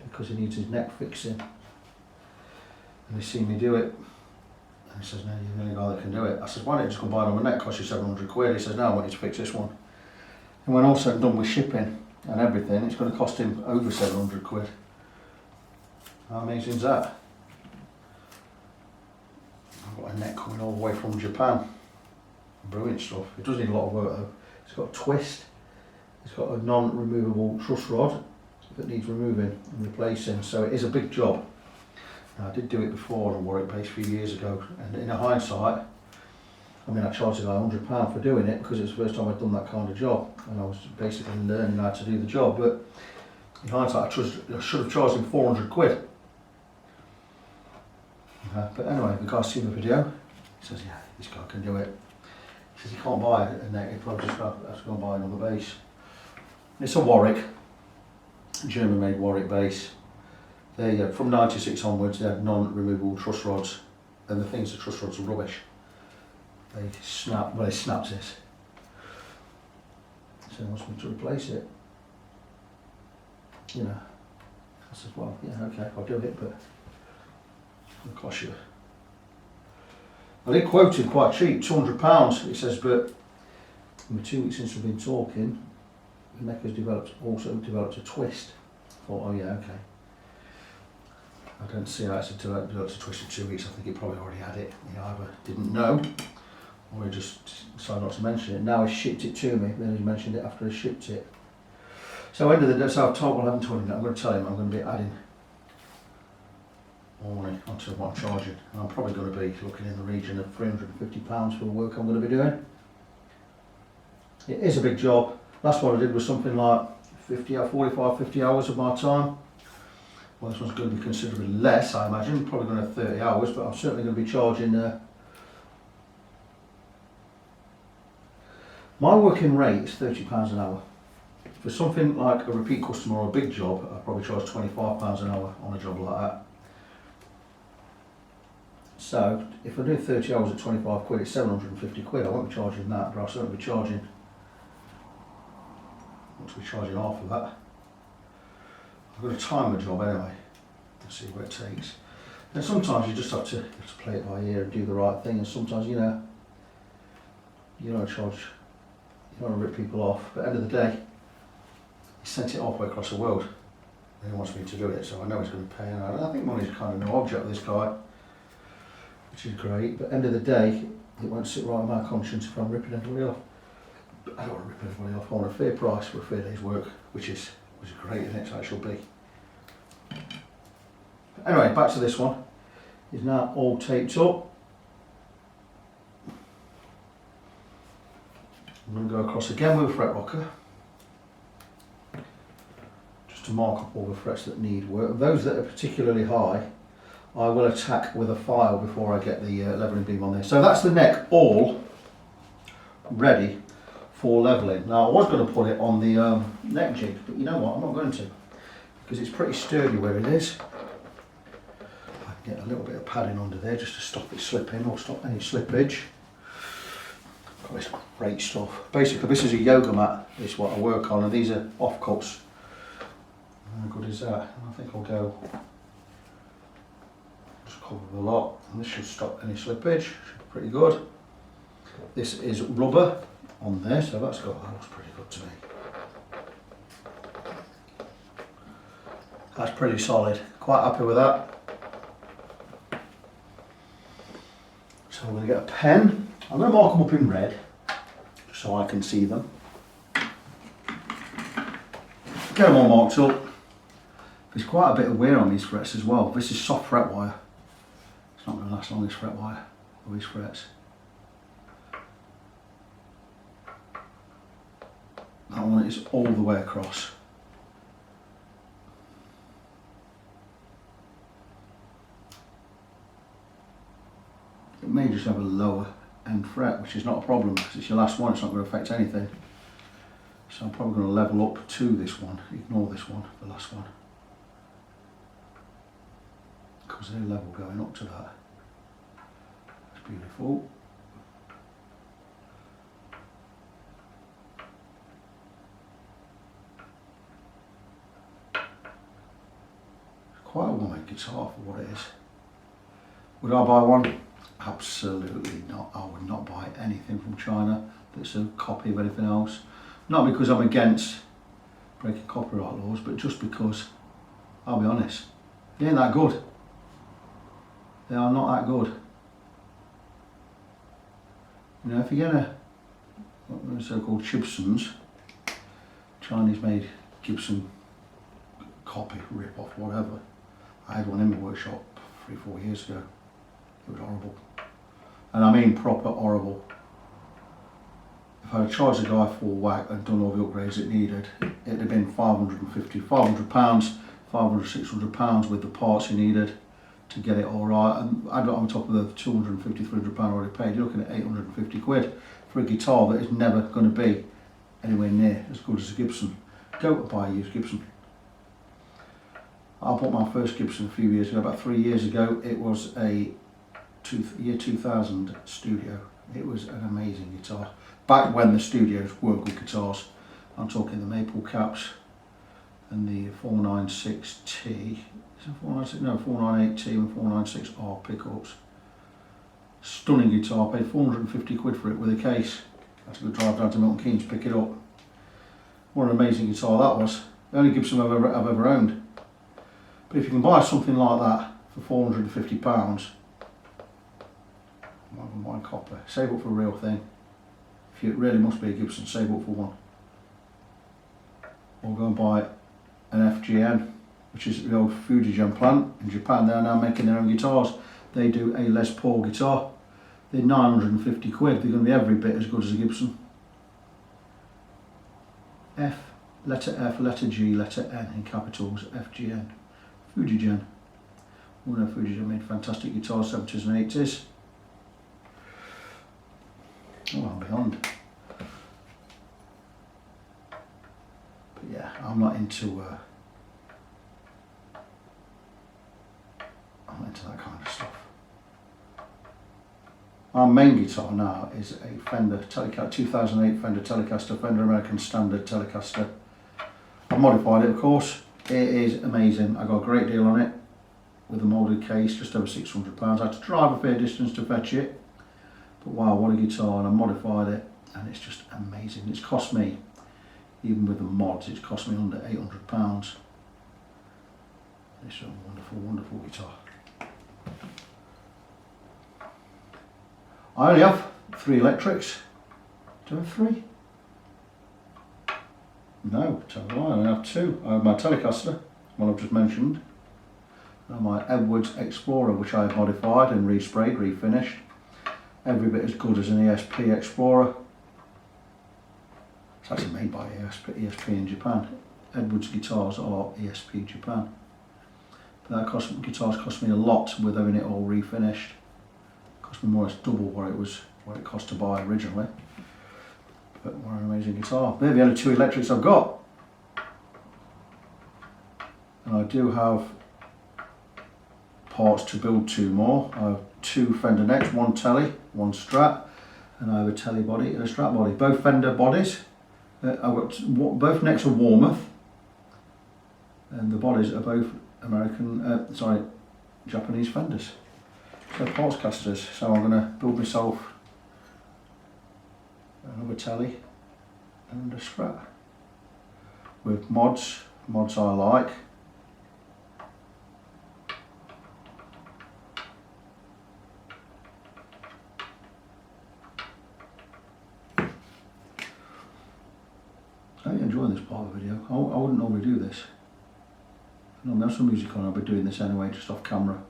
because he needs his neck fixing. And he's seen me do it. And he says, no, you're the only guy that can do it. I said, why don't you just come buy it on my neck? Cost you 700 quid. He says, no, I want you to fix this one. And when all said and done with shipping and everything, it's going to cost him over 700 quid. How amazing is that? I've got a neck coming all the way from Japan. Brilliant stuff. It does need a lot of work though. It's got a twist. It's got a non-removable truss rod that needs removing and replacing. So it is a big job. Now, I did do it before on a Warwick base a few years ago, and in hindsight, I mean, I charged the guy £100 for doing it because it's the first time I'd done that kind of job, and I was basically learning how to do the job. But in hindsight, I should have charged him 400 quid. But anyway, the guy's seen the video. He says, yeah, this guy can do it. He says he can't buy a neck, he probably just has to go and buy another base. It's a Warwick, German-made Warwick base. They from '96 onwards, they had non-removable truss rods, and the things, the truss rods are rubbish. They snap. Well, it snaps this. So he wants me to replace it. You know, I said, well, yeah, okay, I'll do it, but it'll cost you. I did quote him quite cheap, £200. He says, but in the 2 weeks since we've been talking, the neck has also developed a twist. I thought, oh yeah, okay. I don't see how it's developed a twist in 2 weeks. I think he probably already had it. He either didn't know, or he just decided not to mention it. Now he's shipped it to me, then he mentioned it after he shipped it. So end of the day, so I've told, well, I haven't told him that. I'm going to tell him I'm going to be adding money onto what I'm charging. And I'm probably going to be looking in the region of £350 for the work I'm going to be doing. It is a big job. Last one I did was something like 45, 50 hours of my time. Well, this one's going to be considerably less, I imagine. Probably going to have 30 hours, but I'm certainly going to be charging. My working rate is £30 an hour. For something like a repeat customer or a big job, I probably charge £25 an hour on a job like that. So if I do 30 hours at 25 quid, it's 750 quid. I won't be charging that, but I'll certainly be charging. I want to be charging half of that. I've got to time the job anyway to see what it takes. And sometimes you just have to play it by ear and do the right thing. And sometimes, you know, you don't want to charge, you don't want to rip people off. But at the end of the day, he sent it halfway across the world. And he wants me to do it, so I know he's going to pay. And I think money's kind of no object with this guy, which is great. But at the end of the day, it won't sit right on my conscience if I'm ripping everybody off. I don't want to rip everybody off. I want a fair price for a fair day's work, which is great, isn't it? So it should be. Anyway, back to this one. It's now all taped up. I'm going to go across again with a fret rocker, just to mark up all the frets that need work. Those that are particularly high, I will attack with a file before I get the levelling beam on there. So that's the neck all ready for levelling. Now I was going to put it on the neck jig, but you know what, I'm not going to, because it's pretty sturdy where it is. I can get a little bit of padding under there just to stop it slipping or stop any slippage. Got this great stuff. Basically this is a yoga mat, this is what I work on, and these are offcuts. How good is that? I think I'll go just cover the lot, and this should stop any slippage. Should be pretty good. This is rubber on there, so that looks pretty good to me. That's pretty solid. Quite happy with that. So I'm going to get a pen. I'm going to mark them up in red, just so I can see them. Get them all marked up. There's quite a bit of wear on these frets as well. This is soft fret wire. It's not going to last long, this fret wire, or these frets. That one is all the way across. It may just have a lower end fret, which is not a problem because it's your last one, it's not going to affect anything. So I'm probably going to level up to this one, ignore this one, the last one. Because they're level going up to that. That's beautiful. Quite a well-made guitar for what it is. Would I buy one? Absolutely not. I would not buy anything from China that's a copy of anything else. Not because I'm against breaking copyright laws, but just because, I'll be honest, they ain't that good. They are not that good. You know, if you're gonna, so-called Gibsons, Chinese made Gibson copy, rip off, whatever. I had one in my workshop 3-4 years ago. It was horrible. And I mean proper horrible. if I had charged the guy full whack and done all the upgrades it needed, it'd have been £500, £600 with the parts he needed to get it all right. And add it on top of the £250, £300 already paid, you're looking at 850 quid for a guitar that is never going to be anywhere near as good as a Gibson. Go to buy a used Gibson. I bought my first Gibson a few years ago, about 3 years ago. It was a year 2000 studio. It was an amazing guitar. Back when the studios were good guitars. I'm talking the maple caps and the 496T. Is it 496? No, 498T and 496R pickups. Stunning guitar. Paid 450 quid for it with a case. I had to go drive down to Milton Keynes to pick it up. What an amazing guitar that was. The only Gibson I've ever owned. But if you can buy something like that for £450, I'm going to buy copper. Save up for a real thing. If it really must be a Gibson, save up for one. Or go and buy an FGN, which is the old Fujigen plant in Japan. They are now making their own guitars. They do a Les Paul guitar. They're 950 quid. They're going to be every bit as good as a Gibson. F, letter G, letter N in capitals, FGN. Fujigen. We know Fujigen made fantastic guitars, 70s and 80s. Oh, I'm beyond. But yeah, I'm not into that kind of stuff. Our main guitar now is a Fender Telecaster, 2008 Fender Telecaster, Fender American Standard Telecaster. I modified it, of course. It is amazing. I got a great deal on it with a moulded case, just over £600. I had to drive a fair distance to fetch it. But wow, what a guitar, and I modified it, and it's just amazing. It's cost me, even with the mods, it's cost me under £800. It's a wonderful, wonderful guitar. I only have 3 electrics. Do I have 3? No, tell me why. I only have 2. I have my Telecaster, one I've just mentioned, and my Edwards Explorer, which I have modified and resprayed, refinished. Every bit as good as an ESP Explorer. It's actually made by ESP in Japan. Edwards guitars are ESP Japan. But that guitars cost me a lot with having it all refinished. It cost me more or less double what it cost to buy originally. But what an amazing guitar. They're the only 2 electrics I've got. And I do have parts to build 2 more. I have 2 Fender necks, 1 telly, 1 Strat, and I have a telly body and a Strat body. Both Fender bodies. I've got both necks are Warmoth, and the bodies are both Japanese Fenders. So parts casters. So I'm going to build myself another telly and a Strat with mods I like. I'm enjoying this part of the video. I wouldn't normally do this. I normally have some music on, I'll be doing this anyway, just off camera.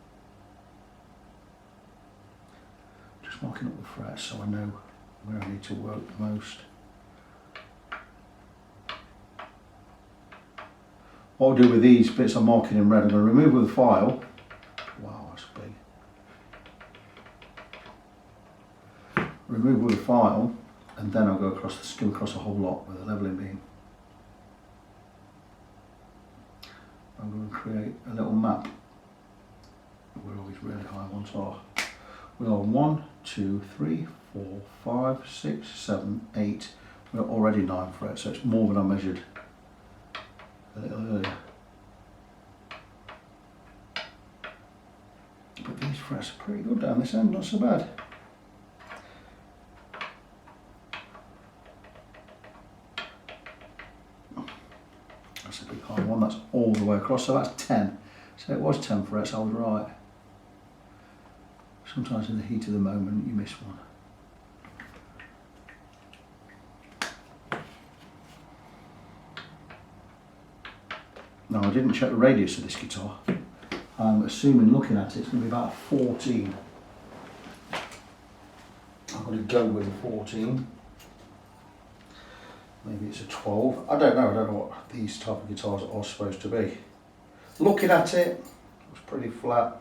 Just marking up the frets so I know where I need to work the most. What I'll do with these bits I'm marking in red, I'm going to remove with a file. Wow, that's big. Remove with a file, and then I'll go skim across a whole lot with a levelling beam. I'm going to create a little map where all these really high ones are. We are 1, 2, 3, 4, 5, 6, 7, 8. We're already 9 frets, so it's more than I measured a little earlier. But these frets are pretty good down this end, not so bad. That's a big high one, that's all the way across, so that's 10. So it was 10 frets, I was right. Sometimes in the heat of the moment you miss one. Now I didn't check the radius of this guitar. I'm assuming looking at it it's going to be about 14. I'm going to go with a 14. Maybe it's a 12. I don't know what these type of guitars are supposed to be. Looking at it, it's pretty flat.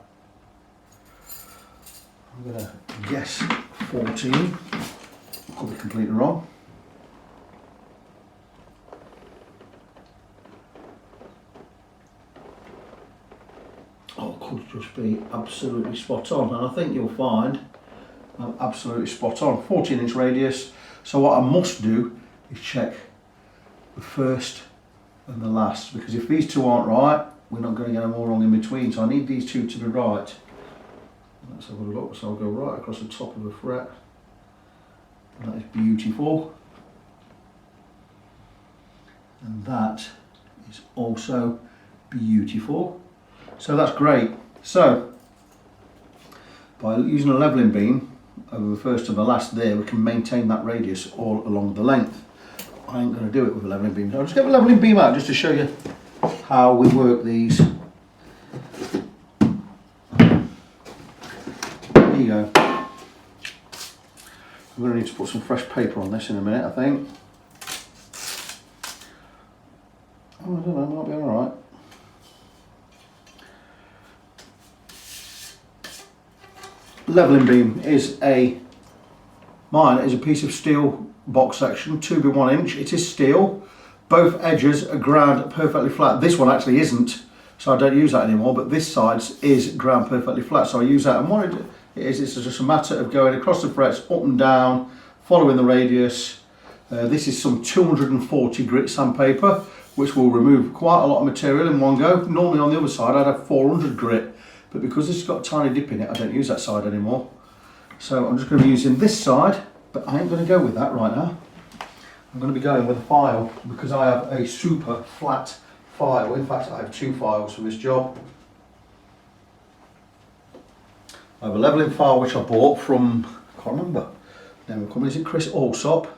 I'm going to guess 14. Could be completely wrong. Oh, it could just be absolutely spot on, and I think you'll find I'm absolutely spot on. 14-inch radius. So what I must do is check the first and the last, because if these two aren't right, we're not going to get them all wrong in between. So I need these two to be right. Let's have a look. So I'll go right across the top of the fret. And that is beautiful. And that is also beautiful. So that's great. So by using a leveling beam over the first and the last there, we can maintain that radius all along the length. I ain't going to do it with a leveling beam. I'll just get the leveling beam out just to show you how we work these. There you go. I'm going to need to put some fresh paper on this in a minute, I think. Oh, I don't know, might be alright. Leveling beam is mine is a piece of steel box section, 2x1 inch. It is steel. Both edges are ground perfectly flat. This one actually isn't, so I don't use that anymore, but this side is ground perfectly flat, so I use that. And what it is, it's just a matter of going across the frets, up and down, following the radius. This is some 240 grit sandpaper, which will remove quite a lot of material in one go. Normally on the other side I'd have 400 grit. But because this has got a tiny dip in it, I don't use that side anymore. So I'm just going to be using this side, but I ain't going to go with that right now. I'm going to be going with a file because I have a super flat file. In fact, I have two files for this job. I have a leveling file which I bought from, I can't remember, name of the company, is it Chris Allsop?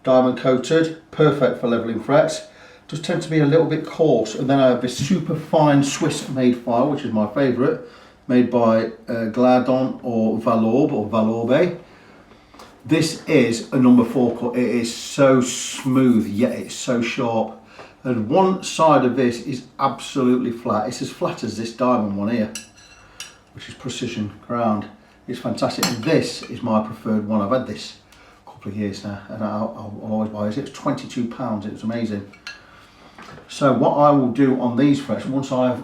Diamond coated, perfect for leveling frets. Just tend to be a little bit coarse. And then I have this super fine Swiss made file, which is my favourite, made by Gladon or Valorbe. This is a number 4 cut. It is so smooth, yet it's so sharp. And one side of this is absolutely flat. It's as flat as this diamond one here, which is precision ground. It's fantastic. And this is my preferred one. I've had this a couple of years now, and I'll always buy this. It was £22. It was amazing. So what I will do on these frets, once I've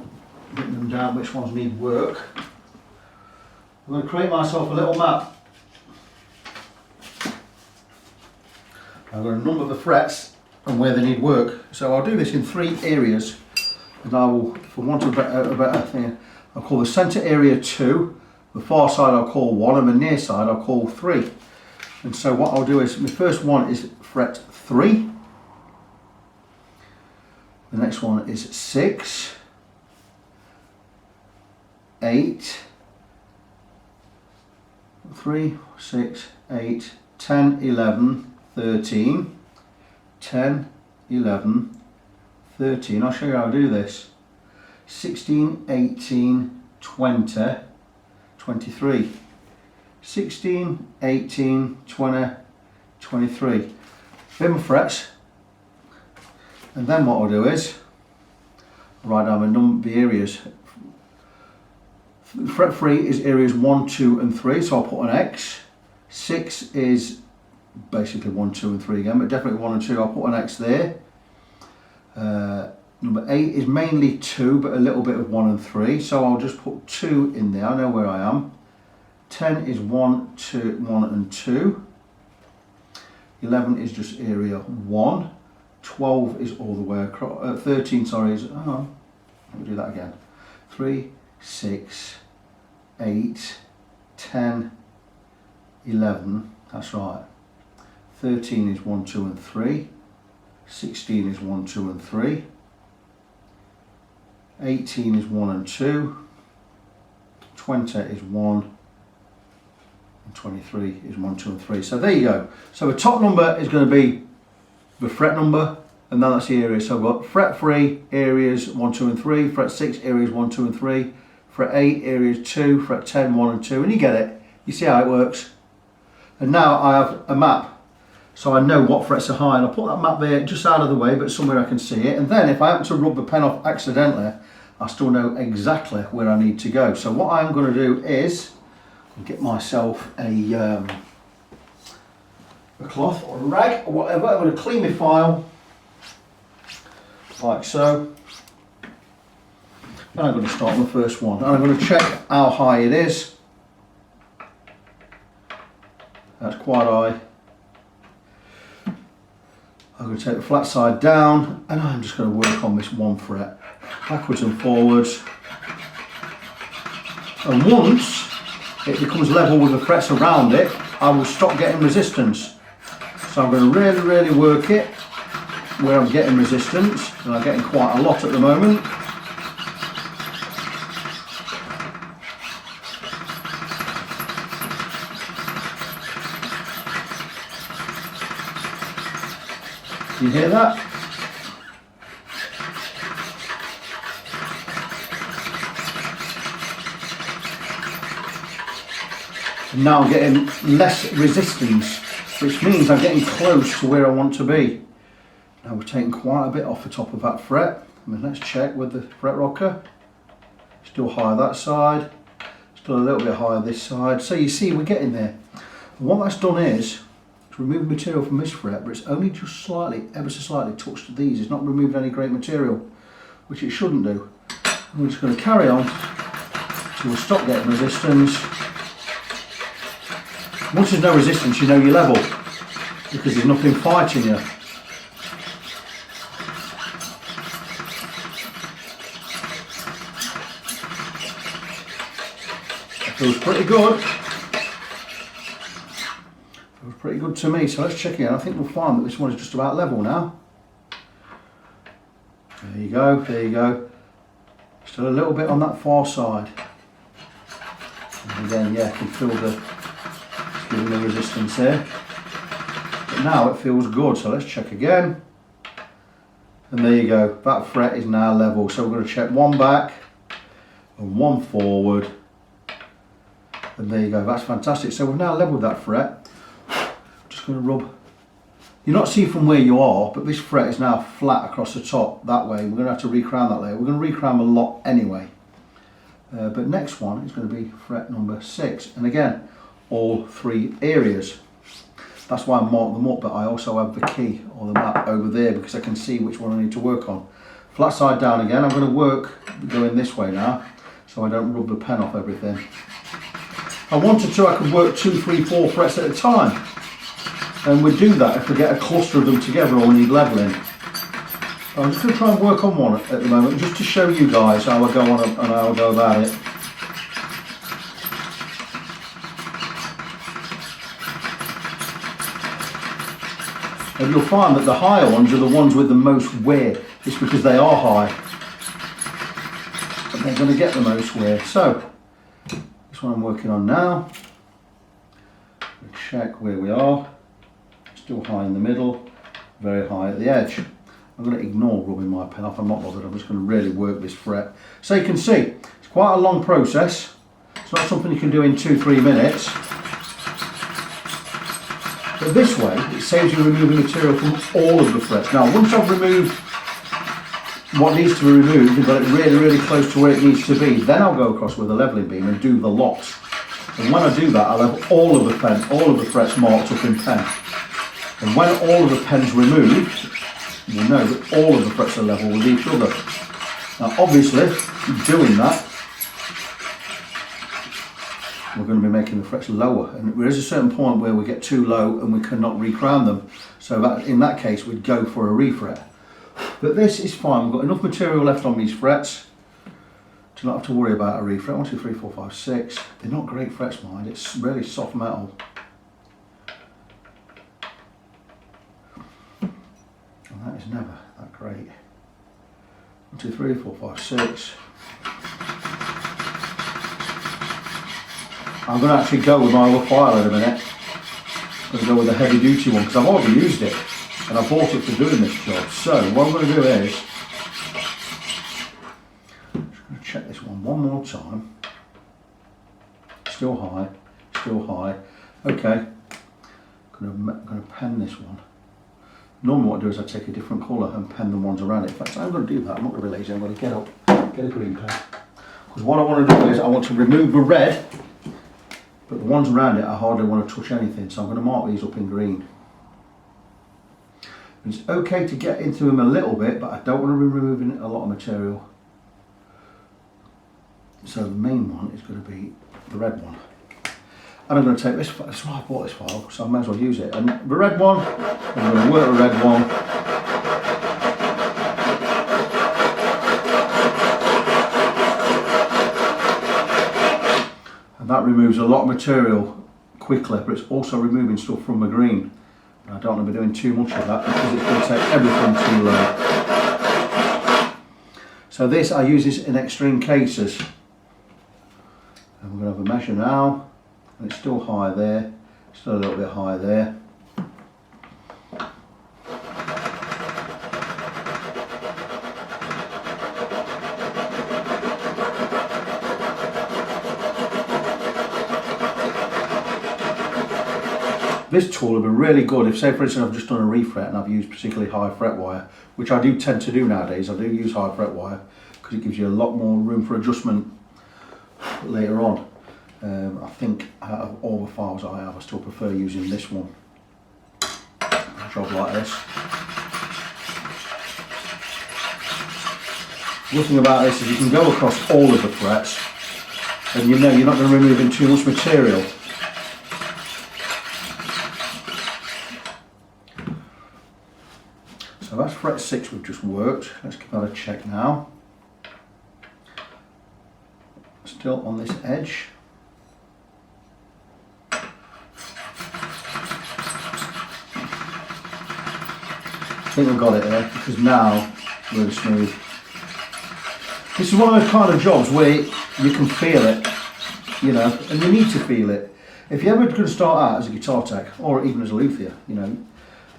written them down which ones need work, I'm going to create myself a little map. I'm going to number the frets and where they need work. So I'll do this in 3 areas, and I will, for want of a better thing, I'll call the centre area 2, the far side I'll call 1, and the near side I'll call 3. And so what I'll do is, my first one is fret 3. The next one is 6, 8, 3, 6, 8, 10, 11, 13, 10, 11, 13. I'll show you how I do this. 16, 18, 20, 23. 16, 18, 20, 23. They're my frets. And then what I'll do is write down the areas. Fret 3 is areas 1, 2 and 3, so I'll put an X. 6 is basically 1, 2 and 3 again, but definitely 1 and 2, I'll put an X there. Number 8 is mainly 2, but a little bit of 1 and 3, so I'll just put 2 in there, I know where I am. 10 is 1, 2, 1 and 2. 11 is just area 1. 12 is all the way across, 13, sorry, is, let me do that again. 3, 6, 8, 10, 11, that's right. 13 is 1, 2 and 3. 16 is 1, 2 and 3. 18 is 1 and 2. 20 is 1. And 23 is 1, 2 and 3. So there you go. So the top number is going to be the fret number, and then that's the area. So I've got fret 3, areas 1, 2 and 3, fret 6, areas 1, 2 and 3, fret 8, areas 2, fret 10, 1 and 2, and you get it. You see how it works. And now I have a map. so I know what frets are high, and I'll put that map there just out of the way, but somewhere I can see it. And then if I happen to rub the pen off accidentally, I still know exactly where I need to go. So what I'm going to do is get myself a cloth or a rag or whatever. I'm going to clean my file like so. And I'm going to start on the first one. And I'm going to check how high it is. That's quite high. I'm going to take the flat side down, and I'm just going to work on this one fret, backwards and forwards. And once it becomes level with the frets around it, I will stop getting resistance. So I'm going to really, really work it where I'm getting resistance, and I'm getting quite a lot at the moment. You hear that? And now I'm getting less resistance, which means I'm getting close to where I want to be. Now we're taking quite a bit off the top of that fret. I mean, let's check with the fret rocker. Still high that side, still a little bit higher this side. So you see we're getting there. And what that's done is remove material from this fret, but it's only just slightly, ever so slightly touched these. It's not removed any great material, which it shouldn't do. And we're just going to carry on till we stop getting resistance. Once there's no resistance, you know you're level, because there's nothing fighting you. That feels pretty good. Pretty good to me, so let's check again. I think we'll find that this one is just about level now. There you go, there you go. Still a little bit on that far side. And again, yeah, I can feel giving the resistance there. But now it feels good, so let's check again. And there you go, that fret is now level. So we're going to check one back and one forward. And there you go, that's fantastic. So we've now leveled that fret. Going to rub. You're not seeing from where you are, but this fret is now flat across the top that way. We're going to have to recrown that layer. We're going to recrown a lot anyway. But next one is going to be fret number 6, and again all 3 areas. That's why I marked them up, but I also have the key or the map over there because I can see which one I need to work on. Flat side down again. I'm going to work going this way now so I don't rub the pen off everything. If I wanted to, I could work 2, 3, 4 frets at a time. And we'd do that if we get a cluster of them together or we need levelling. I'm just going to try and work on one at the moment, just to show you guys how I go on and how I go about it. And you'll find that the higher ones are the ones with the most wear. It's because they are high. But they're going to get the most wear. So, this one I'm working on now. We'll check where we are. Still high in the middle, very high at the edge. I'm going to ignore rubbing my pen off, I'm not bothered, I'm just going to really work this fret. So you can see, it's quite a long process. It's not something you can do in 2-3 minutes. But this way, it saves you removing material from all of the frets. Now, once I've removed what needs to be removed and got it really, really close to where it needs to be, then I'll go across with a levelling beam and do the lot. And when I do that, I'll have all of the frets marked up in pen. And when all of the pen's removed, you'll know that all of the frets are level with each other. Now obviously, doing that, we're going to be making the frets lower. And there is a certain point where we get too low and we cannot recrown them. So that, in that case, we'd go for a refret. But this is fine. We've got enough material left on these frets to not have to worry about a refret. 1, 2, 3, 4, 5, 6. They're not great frets, mind. It's really soft metal. And that is never that great. 1, 2, 3, 4, 5, 6. I'm going to actually go with my other file in a minute. I'm going to go with the heavy duty one because I've already used it and I bought it for doing this job. So what I'm going to do is, I'm just going to check this one more time. Still high, still high. Okay, I'm going to pen this one. Normally what I do is I take a different colour and pen the ones around it. In fact, I'm going to do that. I'm not going to be lazy. I'm going to get up, get a green pen. Because what I want to do is I want to remove the red, but the ones around it I hardly want to touch anything. So I'm going to mark these up in green. And it's okay to get into them a little bit, but I don't want to be removing a lot of material. So the main one is going to be the red one. And I'm going to take this, that's why I bought this file, so I may as well use it. And the red one, I'm going to work the red one. And that removes a lot of material quickly, but it's also removing stuff from the green. And I don't want to be doing too much of that because it's going to take everything too low. So this, I use this in extreme cases. And we're going to have a measure now. And it's still high there, still a little bit high there. This tool will be really good if, say for instance, I've just done a refret and I've used particularly high fret wire, which I do tend to do nowadays. I do use high fret wire because it gives you a lot more room for adjustment later on. I think out of all the files I have, I still prefer using this one. A job like this. The good thing about this is you can go across all of the frets, and you know you're not going to be removing too much material. So that's fret 6 we've just worked. Let's give that a check now. Still on this edge. I think we've got it there because now really smooth. This is one of those kind of jobs where you can feel it, you know, and you need to feel it. If you're ever going to start out as a guitar tech or even as a luthier, you know,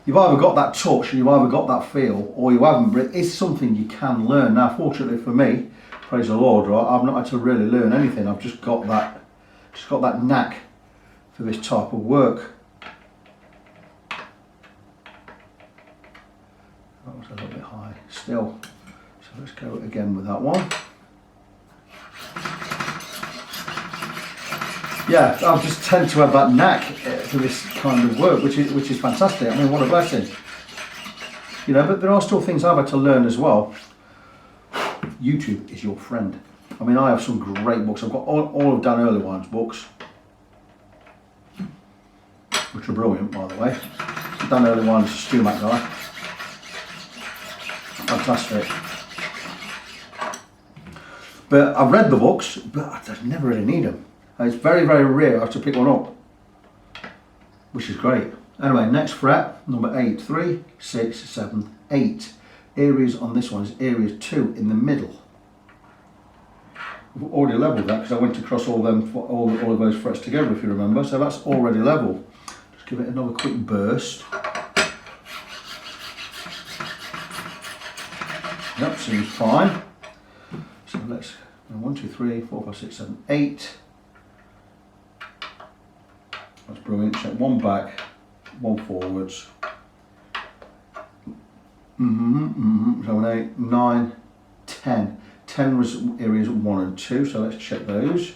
you've either got that touch and you've either got that feel or you haven't, but it's something you can learn. Now fortunately for me, praise the Lord, right, I've not had to really learn anything. I've just got that knack for this type of work. That was a little bit high still. So let's go again with that one. Yeah, I just tend to have that knack for this kind of work, which is fantastic. I mean, what a blessing. You know, but there are still things I've had to learn as well. YouTube is your friend. I mean, I have some great books. I've got all of Dan Earlywine's books, which are brilliant, by the way. Dan Earlywine's a Stu Mac guy. Fantastic. But I've read the books, but I just never really need them. And it's very, very rare I have to pick one up, which is great. Anyway, next fret, number 8, 3, 6, 7, 8. Areas on this one is area 2 in the middle. I've already levelled that because I went across all of those frets together, if you remember. So that's already level. Just give it another quick burst. Yep, seems fine. So let's go 1, 2, 3, 4, 5, 6, 7, 8. That's brilliant. Check one back, one forwards. 7, 8, 9, 10. 10 was areas 1 and 2, so let's check those.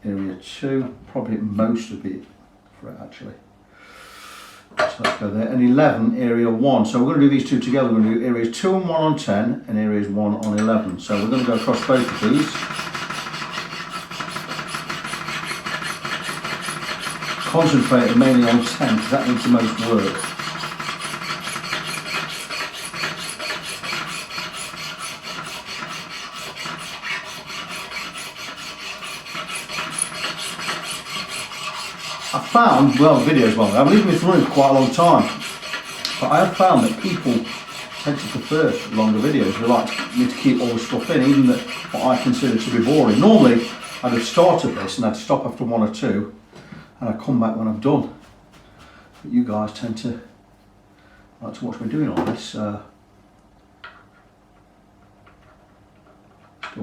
Area 2, probably most of it fret actually. So let's go there. And 11, area 1. So we're going to do these two together. We're going to do areas 2 and 1 on 10 and areas 1 on 11. So we're going to go across both of these. Concentrating mainly on 10 because that needs the most work. I found, well, videos long, I've lived with through for quite a long time, but I have found that people tend to prefer longer videos. They like me to keep all the stuff in, even that what I consider to be boring. Normally, I'd have started this and I'd stop after 1 or 2, and I'd come back when I've done. But you guys tend to like to watch me doing all this. Still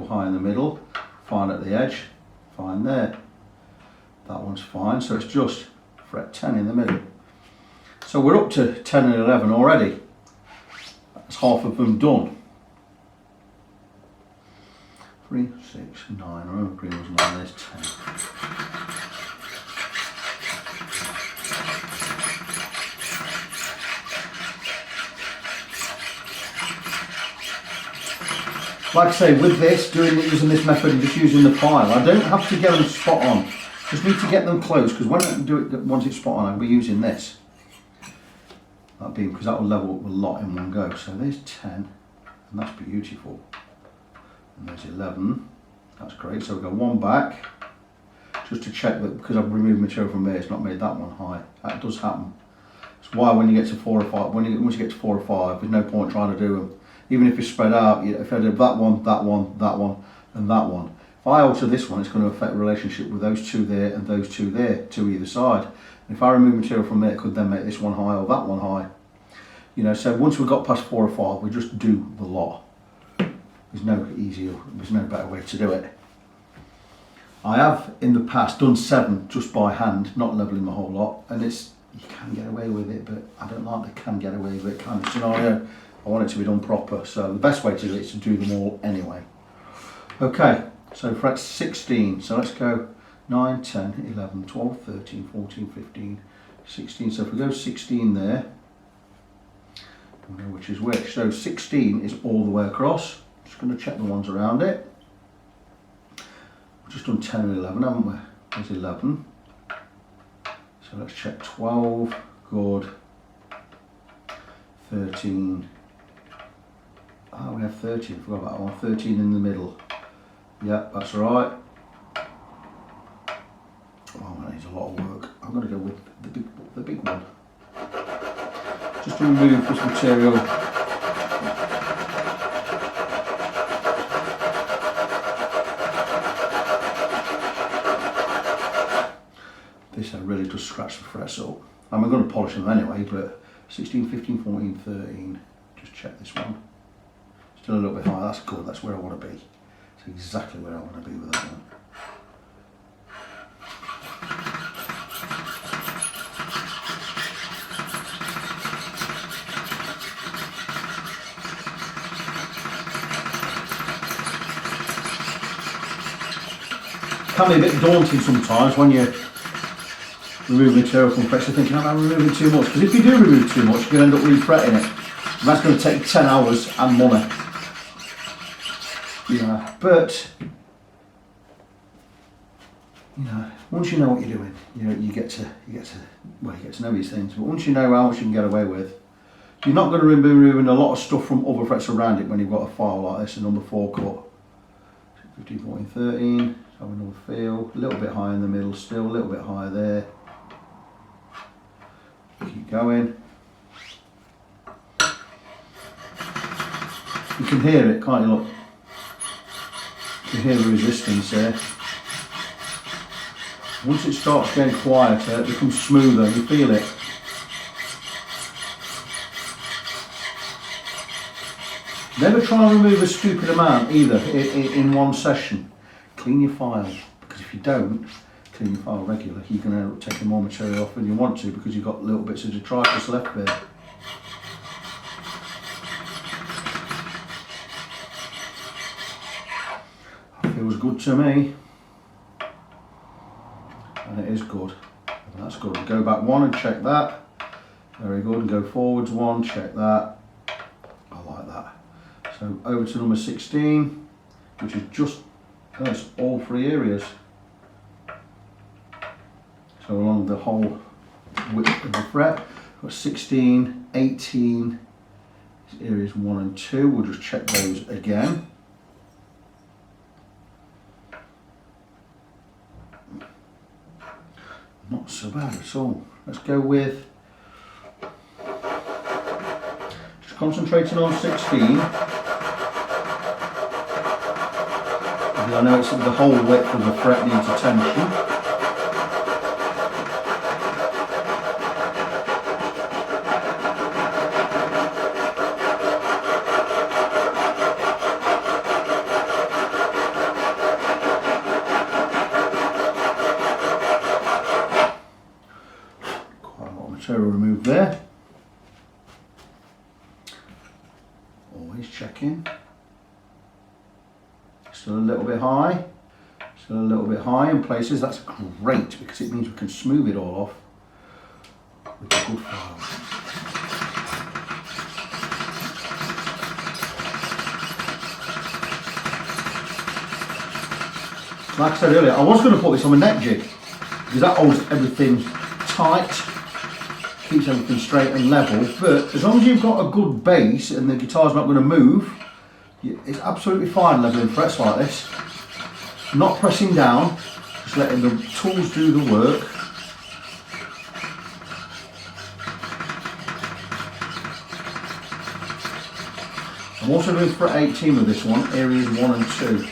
high in the middle, fine at the edge, fine there. That one's fine, so it's just fret 10 in the middle. So we're up to 10 and 11 already. That's half of them done. 3, 6, 9, remember green was 9, there's 10. Like I say, with this, using this method and just using the file, I don't have to get them spot on. Just need to get them close, because when I do it once it's spot on, I'll be using this. That beam, because that will level up a lot in one go. So there's 10, and that's beautiful. And there's 11, that's great. So we go one back, just to check that, because I've removed material from there, it's not made that one high. That does happen. That's why when you get to 4 or 5, once you get to 4 or 5, there's no point trying to do them. Even if you're spread out, if I did that one, that one, that one, and that one. If I alter this one, it's going to affect the relationship with those two there and those two there, to either side. And if I remove material from there, it could then make this one high or that one high. You know, so once we've got past 4 or 5, we just do the lot. There's no better way to do it. I have in the past done 7 just by hand, not levelling the whole lot, and you can get away with it, but I don't like the can get away with it kind of scenario. I want it to be done proper, so the best way to do it is to do them all anyway. Okay, so fret 16, so let's go 9, 10, 11, 12, 13, 14, 15, 16. So if we go 16 there, we know which is which. So 16 is all the way across. Just going to check the ones around it. We've just done 10 and 11, haven't we? There's 11. So let's check 12, good. 13. Oh, we have 13, forgot about that one. 13 in the middle. Yeah, that's right. Oh, that needs a lot of work. I'm going to go with the big one. Just to remove this material. This really does scratch the frets up. I'm going to polish them anyway, but 16, 15, 14, 13. Just check this one. Still a little bit high, that's good, that's where I want to be. That's exactly where I want to be with that one. It can be a bit daunting sometimes when you remove material from frets. You're thinking, am I removing too much? Because if you do remove too much, you can end up re-fretting it. And that's going to take 10 hours and money. Yeah, but once you know what you're doing, you get to know these things. But once you know how much you can get away with, you're not going to be removing a lot of stuff from other frets around it when you've got a file like this, a number 4 cut. 15, 14, 13. Have another feel. A little bit high in the middle, still a little bit higher there. Keep going. You can hear it, can't you? Look. You can hear the resistance there. Once it starts getting quieter, it becomes smoother, you feel it. Never try and remove a stupid amount either in one session. Clean your file, because if you don't clean your file regularly, you're going to end up taking more material off than you want to, because you've got little bits of detritus left there. Feels good to me, and it is good. And that's good. Go back 1 and check that. Very good. And go forwards 1, check that. I like that. So over to number 16, which is just all 3 areas. So along the whole width of the fret, got 16, 18, areas 1 and 2. We'll just check those again. Not so bad at all. Let's go with, just concentrating on 16. Because I know it's the whole width of the fret needs attention. material removed there. Always checking. Still a little bit high. Still a little bit high in places. That's great because it means we can smooth it all off with a good file. Like I said earlier, I was going to put this on a neck jig because that holds everything tight, keeps everything straight and level, but as long as you've got a good base and the guitar's not going to move, it's absolutely fine leveling frets like this. Not pressing down, just letting the tools do the work. I'm also doing fret 18 with this one, areas 1 and 2.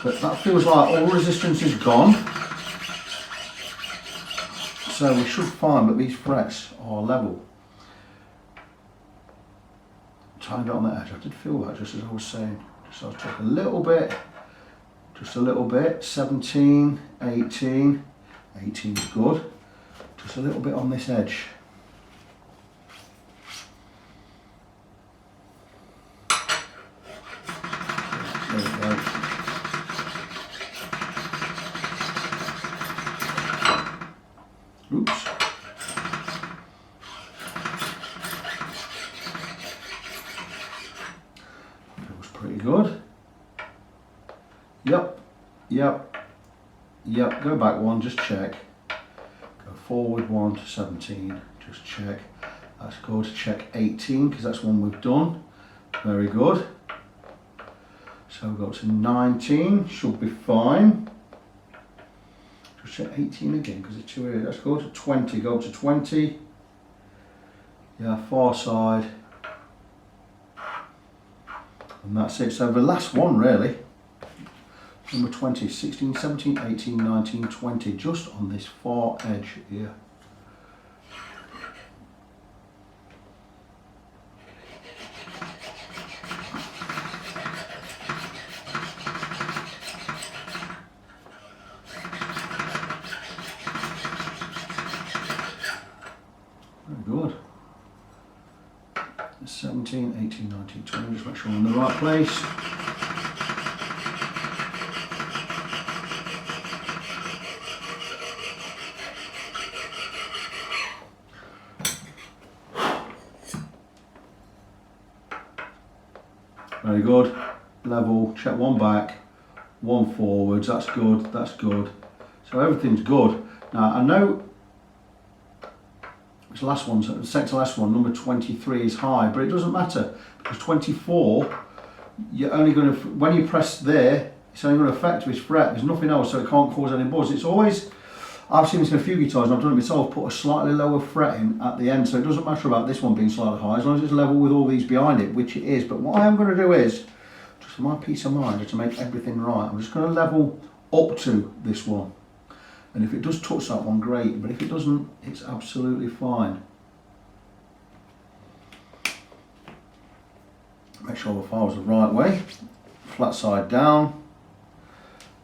But that feels like all resistance is gone. So we should find that these frets are level. Trying to get on the edge. I did feel that just as I was saying. Just I was talking a little bit. Just a little bit. 17, 18. 18 is good. Just a little bit on this edge. There we go. Oops. Feels pretty good. Yep. Go back one, just check. Go forward one to 17, just check. That's good. Check 18 because that's one we've done. Very good. So we've got to 19, should be fine. Just check 18 again because it's 2 areas. Let's go to 20, go to 20. Yeah, far side. And that's it. So the last one really. Number 20, 16, 17, 18, 19, 20. Just on this far edge here. Very good. 17, 18, 19, 20, just make sure I'm in the right place. Very good. Level, check one back, one forwards, that's good, that's good. So everything's good. Now I know this last one, the second to last one, number 23 is high, but it doesn't matter because 24, you're only going to, when you press there, it's only going to affect this fret. There's nothing else, so it can't cause any buzz. It's always, I've seen this in a few guitars and I've done it myself, put a slightly lower fret in at the end, so it doesn't matter about this one being slightly high, as long as it's level with all these behind it, which it is. But what I am going to do is, just for my peace of mind, to make everything right, I'm just going to level up to this one. And if it does touch that one, great, but if it doesn't, it's absolutely fine. Make sure the file's the right way, flat side down,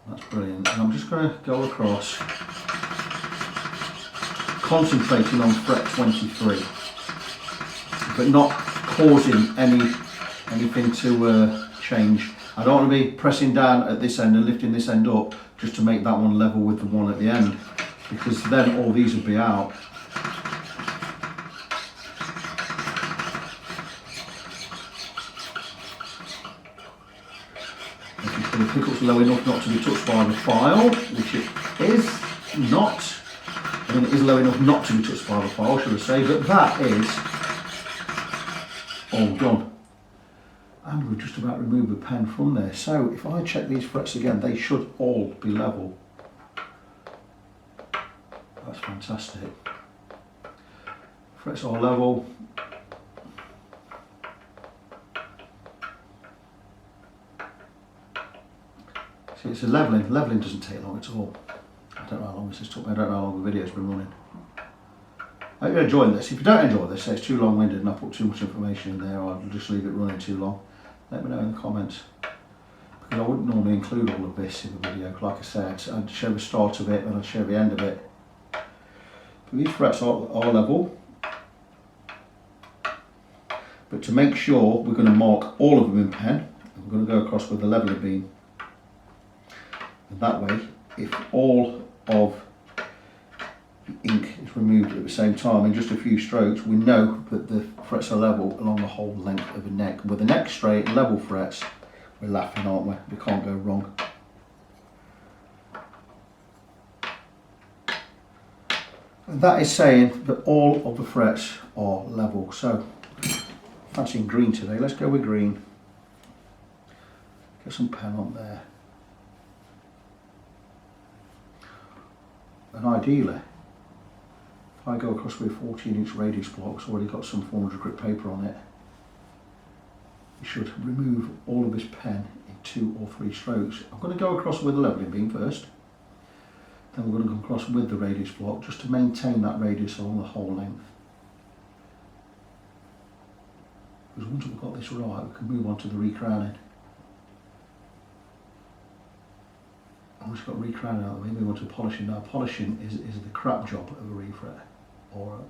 that's brilliant. And I'm just going to go across, concentrating on fret 23, but not causing anything to change. I don't want to be pressing down at this end and lifting this end up just to make that one level with the one at the end, because then all these would be out. Making sure the pickup's low enough not to be touched by the file, which it is not. I mean, it is low enough not to be touched by the file, should I say, but that is all done. And we've just about removed the pen from there. So if I check these frets again, they should all be level. That's fantastic. Frets are level. See, it's a leveling. Leveling doesn't take long at all. I don't know how long this has took me. I don't know how long the video's been running. I hope you're enjoying this. If you don't enjoy this, say it's too long-winded and I put too much information in there, or I'll just leave it running too long, let me know in the comments. Because I wouldn't normally include all of this in the video. Like I said, I'd show the start of it and I'd show the end of it. These frets are level, but to make sure we're going to mark all of them in pen, we're going to go across with the leveler beam. And that way, if all of the ink is removed at the same time in just a few strokes, we know that the frets are level along the whole length of the neck. With the neck straight and level frets, we're laughing, aren't we? We can't go wrong. And that is saying that all of the frets are level. So, fancying green today, let's go with green. Get some pen on there. And ideally, if I go across with a 14-inch radius block, it's already got some 400 grit paper on it, you should remove all of this pen in 2 or 3 strokes. I'm going to go across with the leveling beam first. Then we're going to come across with the radius block just to maintain that radius along the whole length. Because once we've got this right, we can move on to the recrowning. And once we've got recrowning out of the way, move on to polishing. Now polishing is the crap job of a refret, or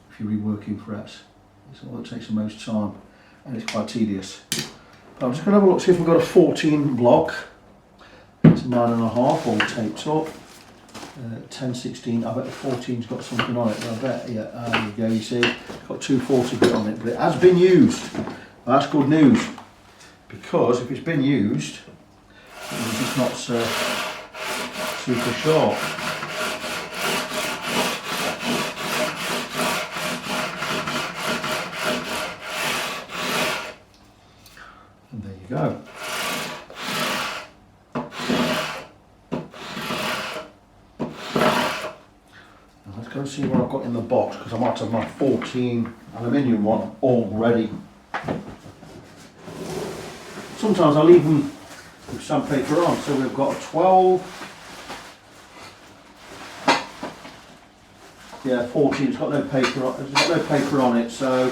if you're reworking frets. It's all that takes the most time and it's quite tedious. But I'm just going to have a look, see if we've got a 14 block. It's 9.5 all taped up. 10, 16, I bet the 14's got something on it. I bet, yeah, there you go, you see, it's got 240 grit on it, but it has been used. Well, that's good news, because if it's been used, it's just not super sharp. And there you go. Go and see what I've got in the box, because I might have my 14 aluminium one already. Sometimes I leave them with sandpaper on, so we've got a 12, yeah, 14. It's got no paper on. It's got no paper on it, so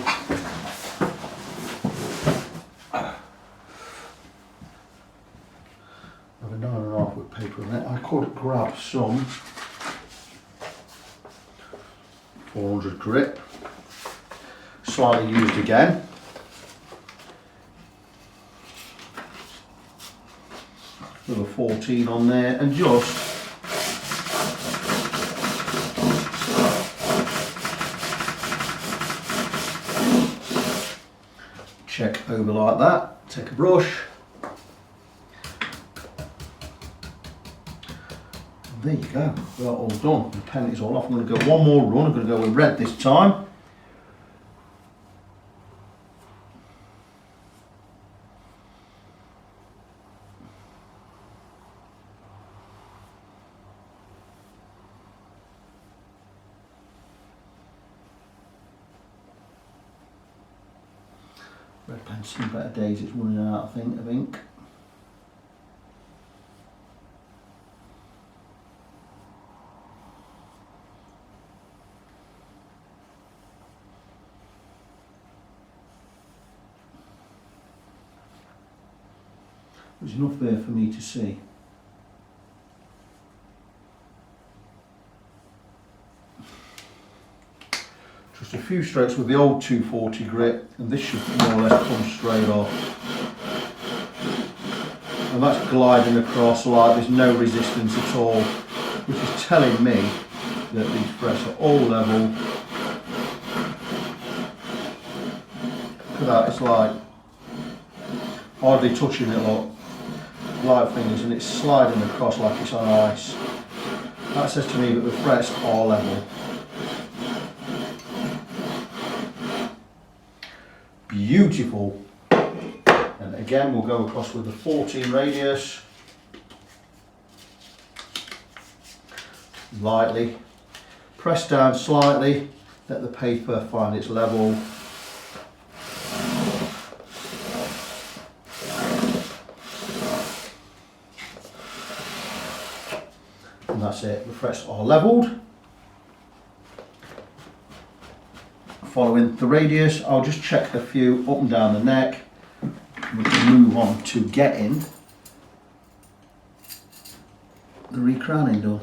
I have a 9.5 with paper on it. I could grab some 400 grit, slightly used again. With a 14 on there, and just check over like that. Take a brush. There you go, we're all done. The pen is all off. I'm going to go one more run. I'm going to go with red this time. Red pen's seen better days. It's running out, I think, of ink. There's enough there for me to see. Just a few strokes with the old 240 grit, and this should more or less come straight off. And that's gliding across like there's no resistance at all, which is telling me that these frets are all level. Look at that, it's like hardly touching it, look. Light fingers, and it's sliding across like it's on ice. That says to me that the frets are level. Beautiful. And again, we'll go across with the 14 radius. Lightly. Press down slightly. Let the paper find its level. And that's it, the frets are levelled. Following the radius, I'll just check a few up and down the neck. We can move on to getting the recrowning done.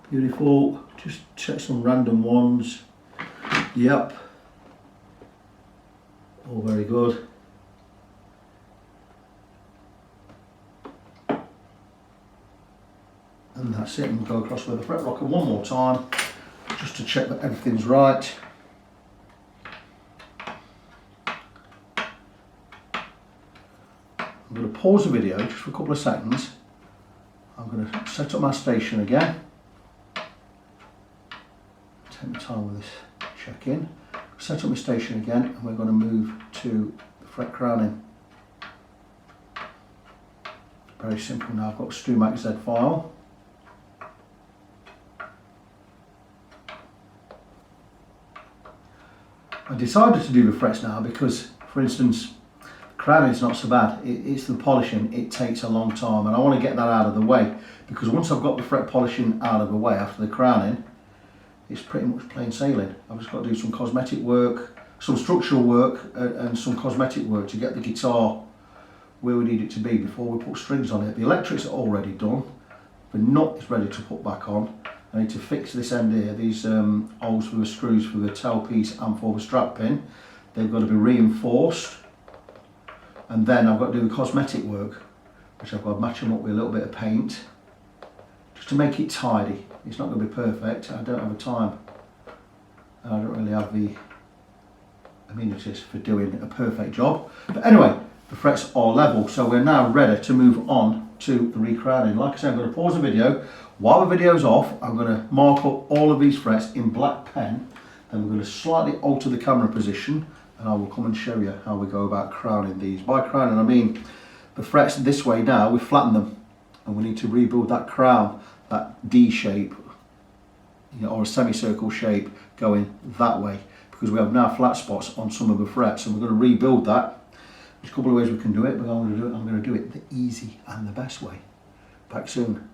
Beautiful. Just check some random ones. Yep. All very good. And that's it. And we'll go across with the fret rocker one more time, just to check that everything's right. I'm going to pause the video just for a couple of seconds. I'm going to set up my station again. Take my time with this check-in. Set up my station again, and we're going to move to the fret crowning. Very simple now. I've got a StuMac Z file. I decided to do the frets now because, for instance, crowning is not so bad. It's the polishing. It takes a long time, and I want to get that out of the way, because once I've got the fret polishing out of the way after the crowning, it's pretty much plain sailing. I've just got to do some cosmetic work, some structural work, and some cosmetic work to get the guitar where we need it to be before we put strings on it. The electrics are already done. The nut is ready to put back on. I need to fix this end here. These holes for the screws for the tailpiece and for the strap pin, they've got to be reinforced. And then I've got to do the cosmetic work, which I've got to match them up with a little bit of paint, just to make it tidy. It's not going to be perfect. I don't have the time, and I don't really have the amenities for doing a perfect job. But anyway, the frets are level, so we're now ready to move on to the recrowning. Like I said, I'm going to pause the video. While the video's off, I'm going to mark up all of these frets in black pen. Then we're going to slightly alter the camera position, and I will come and show you how we go about crowning these. By crowning, I mean the frets this way now. We flatten them, and we need to rebuild that crown, that D shape, or a semicircle shape going that way, because we have now flat spots on some of the frets, and we're going to rebuild that. There's a couple of ways we can do it, but I'm going to do it the easy and the best way. Back soon.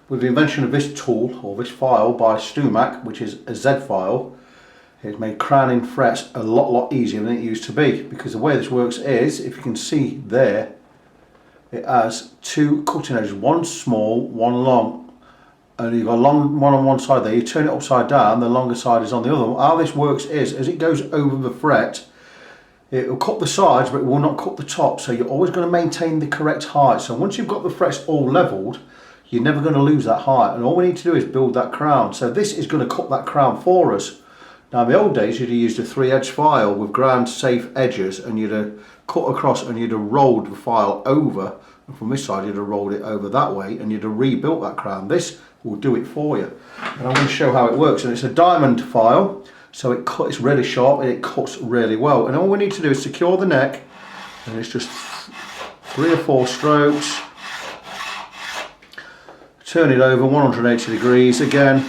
With the invention of this tool, or this file by StuMac, which is a Z file, it's made crowning frets a lot easier than it used to be, because the way this works is, if you can see there, it has two cutting edges, one small, one long, and you've got a long one on one side there. You turn it upside down, the longer side is on the other. How this works is, as it goes over the fret, it will cut the sides, but it will not cut the top, so you're always going to maintain the correct height. So once you've got the frets all levelled, you're never going to lose that height, and all we need to do is build that crown. So this is going to cut that crown for us. Now in the old days, you'd have used a 3-edge file with ground safe edges, and you'd have cut across and you'd have rolled the file over, and from this side you'd have rolled it over that way, and you'd have rebuilt that crown. This will do it for you, and I'm going to show how it works. And it's a diamond file, so it's really sharp and it cuts really well. And all we need to do is secure the neck, and it's just 3 or 4 strokes. Turn it over 180 degrees again,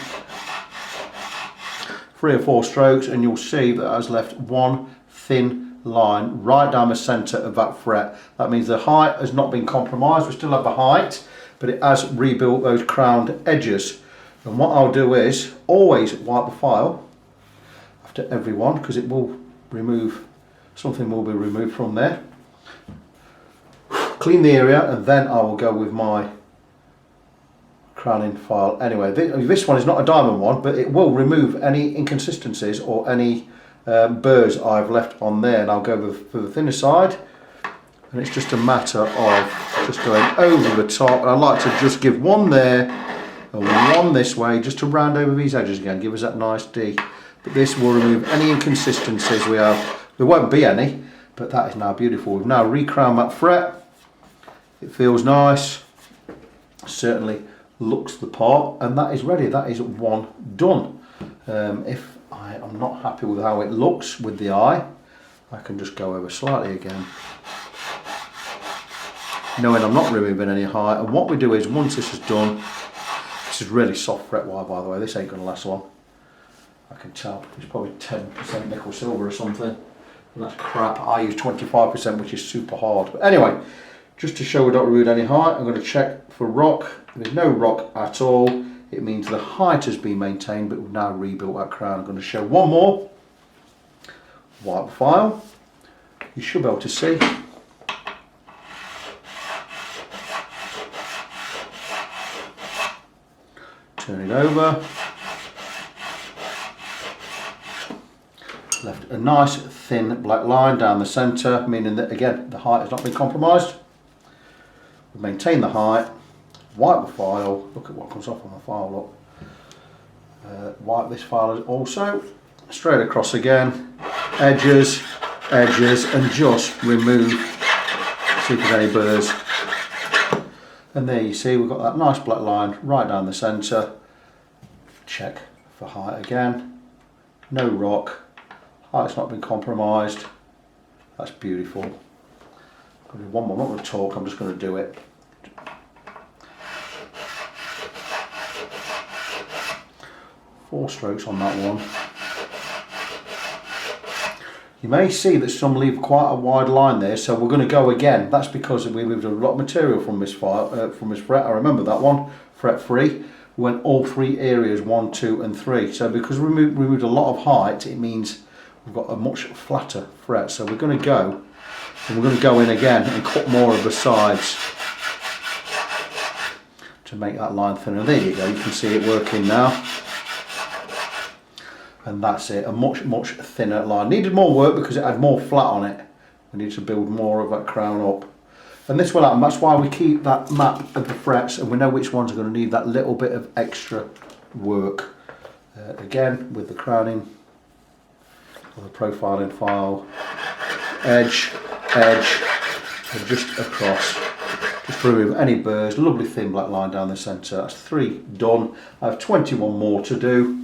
3 or 4 strokes, and you'll see that it has left one thin line right down the centre of that fret. That means the height has not been compromised. We still have the height, but it has rebuilt those crowned edges. And what I'll do is always wipe the file after every one, because it will remove, something will be removed from there. Clean the area, and then I will go with my crowning file. Anyway, this one is not a diamond one, but it will remove any inconsistencies or any burrs I've left on there, and I'll go for the thinner side, and it's just a matter of just going over the top. And I like to just give one there and one this way, just to round over these edges again, give us that nice D. But this will remove any inconsistencies we have. There won't be any, but that is now beautiful. We've now recrowned that fret. It feels nice, certainly looks the part, and that is ready. That is one done. If I am not happy with how it looks with the eye, I can just go over slightly again, knowing I'm not removing any height. And what we do is, once this is done, this is really soft fret wire, by the way, this ain't going to last long. I can tell it's probably 10% nickel silver or something, and that's crap. I use 25%, which is super hard. But anyway, just to show we don't remove any height, I'm going to check for rock. If there's no rock at all, it means the height has been maintained, but we've now rebuilt that crown. I'm going to show one more. Wipe the file. You should be able to see. turn it over. Left a nice thin black line down the centre, meaning that again the height has not been compromised. We maintain the height, wipe the file, look at what comes off on the file, look. Wipe this file also, straight across again, edges, and just remove, see if there's any burrs. And there you see we've got that nice black line right down the centre. Check for height again, no rock. Height's not been compromised. That's beautiful. I'm going to do one more. I'm not going to talk, I'm just going to do it. Four strokes on that one. You may see that some leave quite a wide line there, so we're going to go again. That's because we moved a lot of material from this file, from this fret. I remember that one, fret 3. We went all 3 areas, 1, 2 and 3. So because we removed a lot of height, it means we've got a much flatter fret. So we're going to go, and we're going to go in again and cut more of the sides to make that line thinner. There you go, you can see it working now. And that's it, a much thinner line. Needed more work because it had more flat on it. We need to build more of that crown up. And this will happen, that's why we keep that map of the frets and we know which ones are going to need that little bit of extra work. Again, with the crowning, or the profiling file, edge, and just across. Just to remove any burrs, lovely thin black line down the centre. That's 3 done. I have 21 more to do.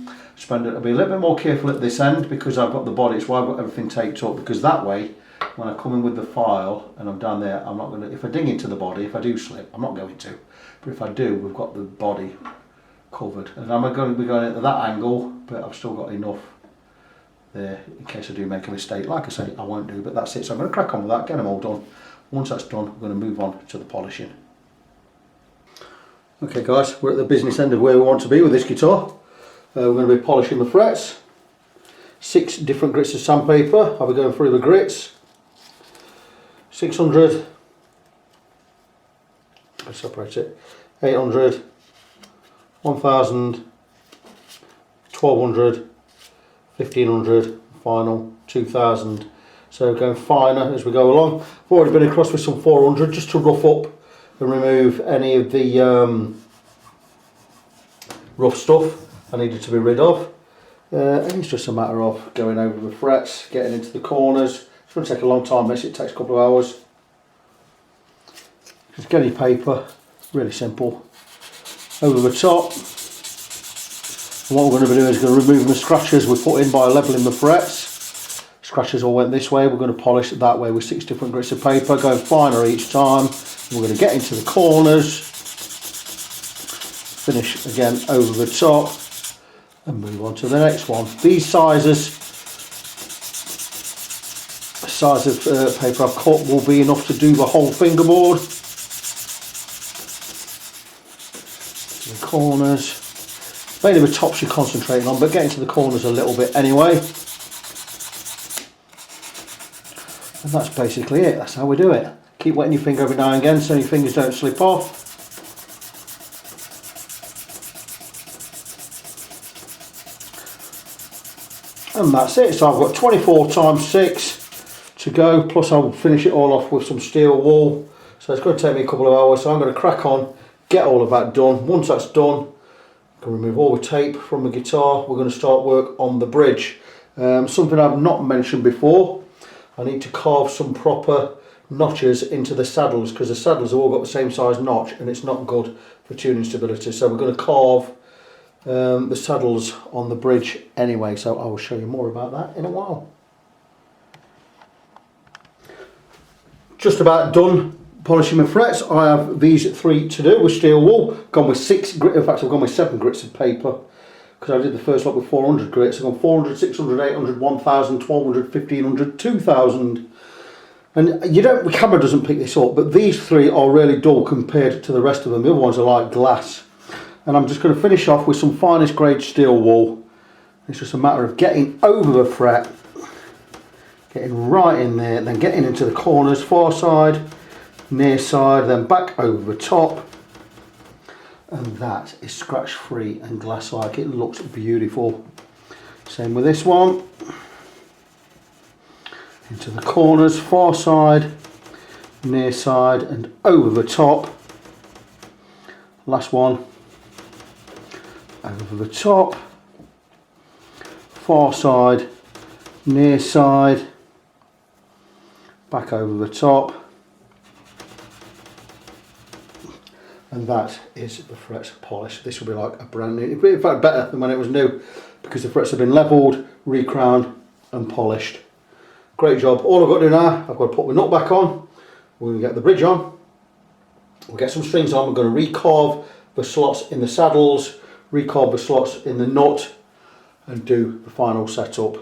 I'll be a little bit more careful at this end because I've got the body, it's why I've got everything taped up, because that way when I come in with the file and I'm down there, I'm not going to, if I ding into the body, if I do slip, I'm not going to, but if I do, we've got the body covered. And I'm going to be going at that angle, but I've still got enough there in case I do make a mistake. Like I say, I won't do, but that's it. So I'm going to crack on with that, get them all done. Once that's done, we're going to move on to the polishing. Okay guys, we're at the business end of where we want to be with this guitar. We're going to be polishing the frets. 6 different grits of sandpaper. I'll be going through the grits. 600. Let's separate it. 800. 1000. 1200. 1500. Final 2000. So going finer as we go along. I've already been across with some 400 just to rough up and remove any of the rough stuff I needed to be rid of. And it's just a matter of going over the frets, getting into the corners. It's going to take a long time, this, it takes a couple of hours. Just get your paper, really simple. Over the top. And what we're going to be doing is going to remove the scratches we put in by levelling the frets. Scratches all went this way, we're going to polish it that way with 6 different grits of paper, going finer each time. We're going to get into the corners, finish again over the top, and move on to the next one. These sizes, the size of paper I've cut will be enough to do the whole fingerboard. The corners, mainly the tops you're concentrating on, but getting to the corners a little bit anyway. And that's basically it, that's how we do it. Keep wetting your finger every now and again so your fingers don't slip off. And that's it. So I've got 24 times 6 to go, plus I'll finish it all off with some steel wool. So it's going to take me a couple of hours, so I'm going to crack on, get all of that done. Once that's done, I can remove all the tape from the guitar. We're going to start work on the bridge. Something I've not mentioned before, I need to carve some proper notches into the saddles, because the saddles have all got the same size notch and it's not good for tuning stability. So we're going to carve the saddles on the bridge anyway, so I will show you more about that in a while. Just about done polishing my frets. I have these 3 to do with steel wool. Gone with 6 grit, in fact I've gone with 7 grits of paper because I did the first lot with 400 grits. I've gone 400, 600, 800, 1000, 1200, 1500, 2000. And you don't, the camera doesn't pick this up, but these 3 are really dull compared to the rest of them. The other ones are like glass. And I'm just going to finish off with some finest grade steel wool. It's just a matter of getting over the fret, getting right in there, then getting into the corners, far side, near side, then back over the top. And that is scratch free and glass like. It looks beautiful. Same with this one. Into the corners, far side, near side and over the top. Last one, over the top, far side, near side, back over the top. And that is the frets polished. This will be like a brand new, in fact better than when it was new, because the frets have been levelled, recrowned and polished. Great job. All I've got to do now, I've got to put the nut back on, we're going to get the bridge on, we'll get some strings on, we're going to recarve the slots in the saddles, recarve the slots in the nut and do the final setup.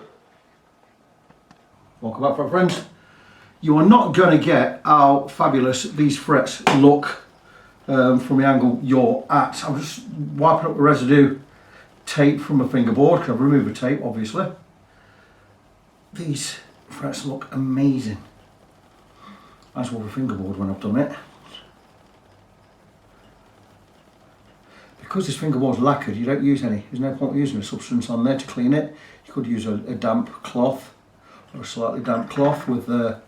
Welcome back, friends. You are not going to get how fabulous these frets look from the angle you're at. I'm just wiping up the residue tape from my fingerboard because I've removed the tape obviously. These frets look amazing, as will the fingerboard when I've done it. Because this fingerboard's lacquered, you don't use any, there's no point using a substance on there to clean it. You could use a damp cloth or a slightly damp cloth with I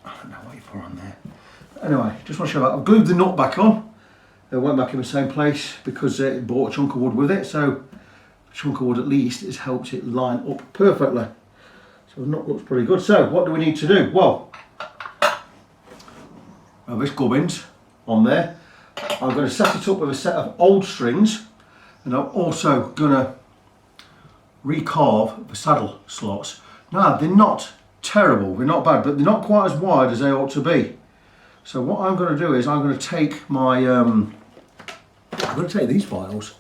don't know what you put on there. Anyway, just want to show that. I've glued the nut back on. It went back in the same place because it brought a chunk of wood with it, so a chunk of wood at least has helped it line up perfectly. So the nut looks pretty good. So what do we need to do? Well, this gubbins on there. I'm going to set it up with a set of old strings, and I'm also going to recarve the saddle slots. Now they're not terrible, they're not bad, but they're not quite as wide as they ought to be. So what I'm going to do is I'm going to take my I'm going to take these files,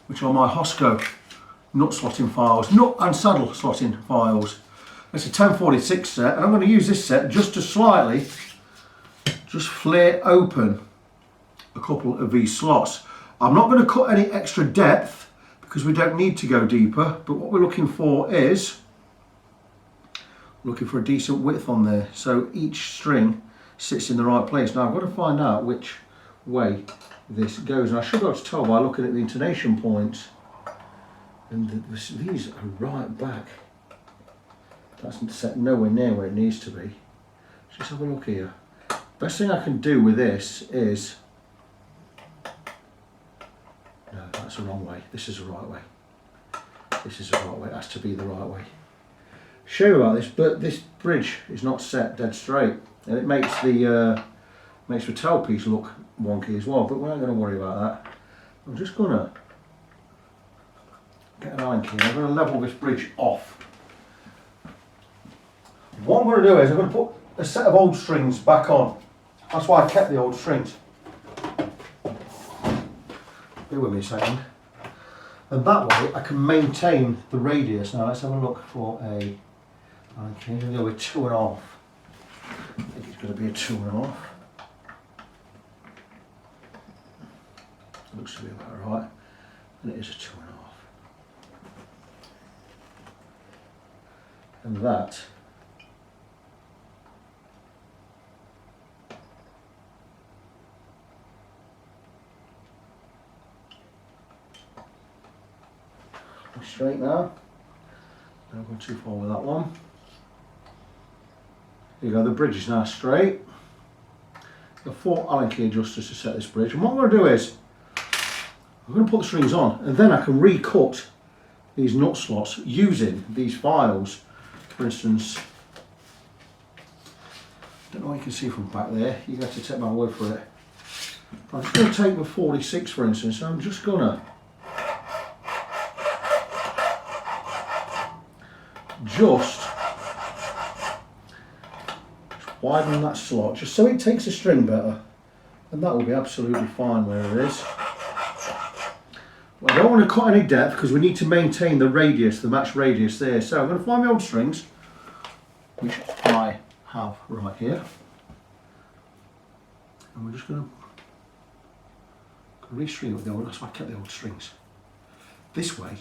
which are my Hosco nut slotting files, nut and saddle slotting files. It's a 1046 set, and I'm going to use this set just to slightly just flare open a couple of these slots. I'm not going to cut any extra depth because we don't need to go deeper, but what we're looking for is looking for a decent width on there so each string sits in the right place. Now I've got to find out which way this goes, and I should be able to tell by looking at the intonation points, and these are right back. That's set nowhere near where it needs to be. Let's just have a look here. Best thing I can do with this is, no, that's the wrong way. This is the right way. This is the right way. It has to be the right way. Show you about this, but this bridge is not set dead straight, and it makes the tailpiece look wonky as well. But we're not going to worry about that. I'm just going to get an iron key. I'm going to level this bridge off. What I'm going to do is I'm going to put a set of old strings back on. That's why I kept the old strings. Bear with me a second. And that way I can maintain the radius. Now let's have a look for a, I'm going to go with 2.5. I think it's going to be a 2.5. Looks to be about right. And it is a 2.5. And that straight now. Don't go too far with that one. There you go, the bridge is now straight. The 4 Allen key adjusters to set this bridge. And what I'm going to do is, I'm going to put the strings on, and then I can recut these nut slots using these files. For instance, I don't know what you can see from back there. You have to take my word for it. I'm just going to take the 46 for instance, and I'm just going to just widen that slot just so it takes the string better, and that will be absolutely fine where it is. Well, I don't want to cut any depth because we need to maintain the radius, the match radius there. So I'm going to find my old strings, which I have right here, and we're just going to restring it with the old. That's why I kept the old strings. This way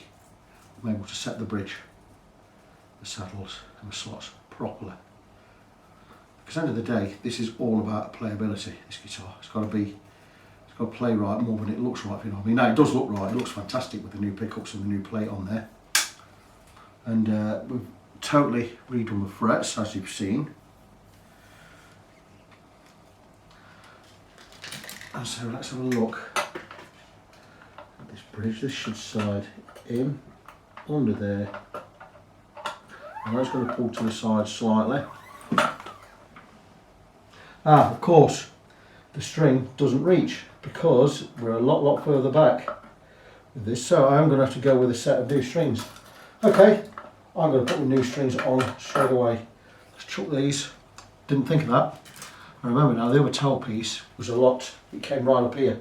I'm able to set the bridge, the saddles and the slots properly. Because at the end of the day, this is all about playability, this guitar. It's got It's got to play right more than it looks right, if you know what I mean. Now it does look right, it looks fantastic with the new pickups and the new plate on there. And we've totally redone the frets, as you've seen. And so let's have a look at this bridge. This should slide in under there. And that's going to pull to the side slightly. Of course, the string doesn't reach because we're a lot further back with this. So I'm going to have to go with a set of new strings. Okay, I'm going to put the new strings on straight away. Let's chuck these. Didn't think of that. I remember now, the other tailpiece was a lot, it came right up here.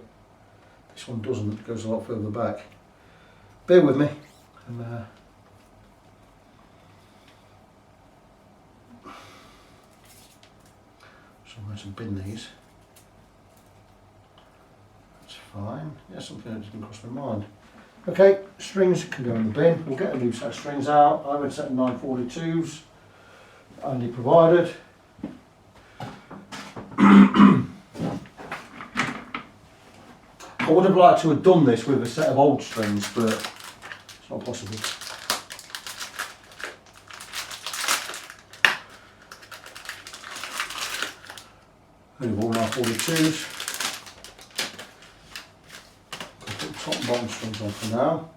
This one doesn't, it goes a lot further back. Bear with me. And, so I'm going to bin these. That's fine. Yeah, something that didn't cross my mind. Okay, strings can go in the bin. We'll get a new set of strings out. I have a set of 942s. Andy provided. I would have liked to have done this with a set of old strings, but it's not possible. Only all 942s. I'll put the top and bottom strings on for now.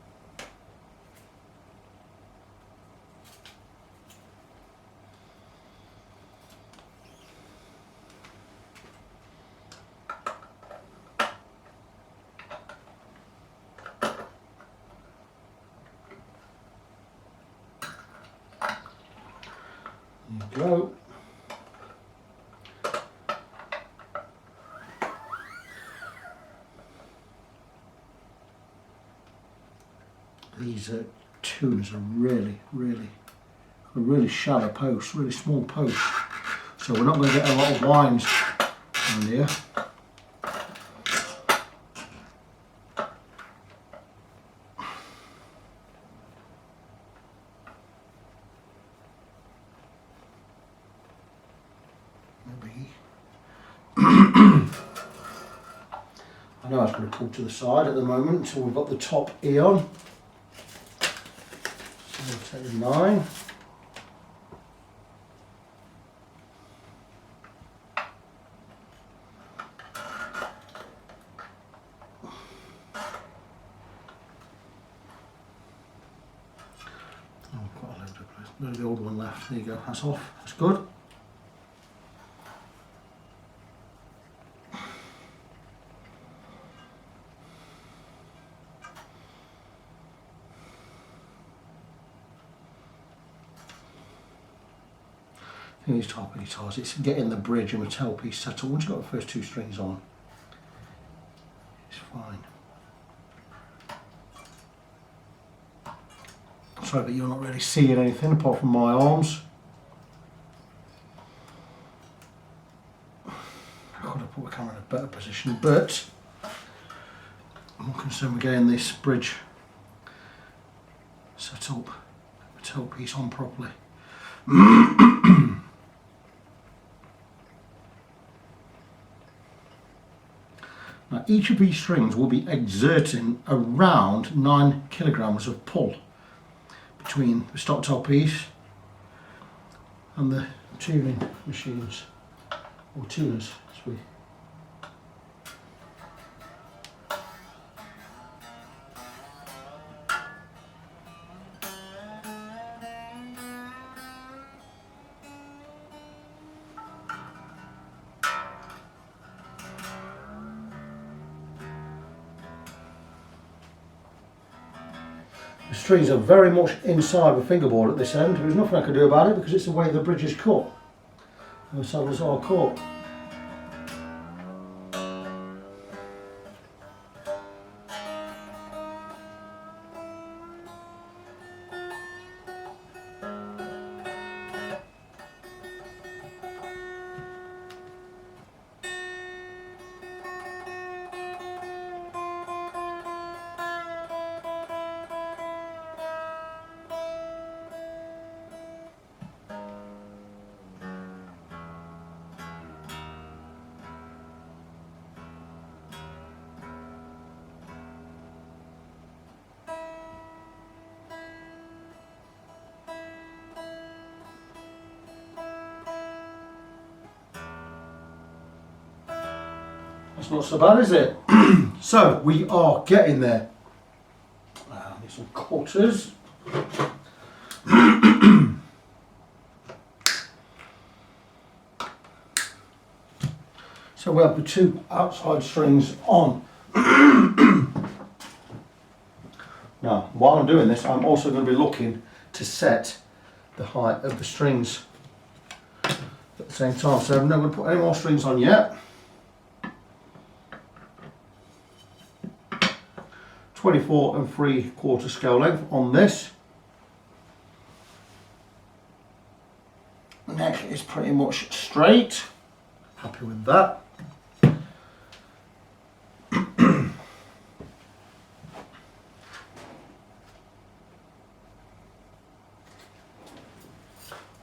There you go. These tuners are really shallow posts, really small posts. So we're not going to get a lot of winds on here. I know I was going to pull to the side at the moment until we've got the top E on. So we'll take 9. Oh, quite a load of place. There's the old one left. There you go, that's off. That's good. These top guitars, it's getting the bridge and the tailpiece settled. Once you've got the first 2 strings on, it's fine. Sorry, but you're not really seeing anything apart from my arms. I could have put the camera in a better position, but I'm more concerned with getting this bridge set up, the tailpiece on properly. Now, each of these strings will be exerting around 9 kilograms of pull between the stock tailpiece and the tuning machines, or tuners as we. The strings are very much inside the fingerboard at this end. There's nothing I can do about it because it's the way the bridge is cut. And the saddles are cut. That's not so bad, is it? So we are getting there. Need some cutters. So we have the two outside strings on. Now, while I'm doing this, I'm also going to be looking to set the height of the strings at the same time. So I'm not going to put any more strings on yet. 24 3/4 scale length on this. Neck is pretty much straight. Happy with that.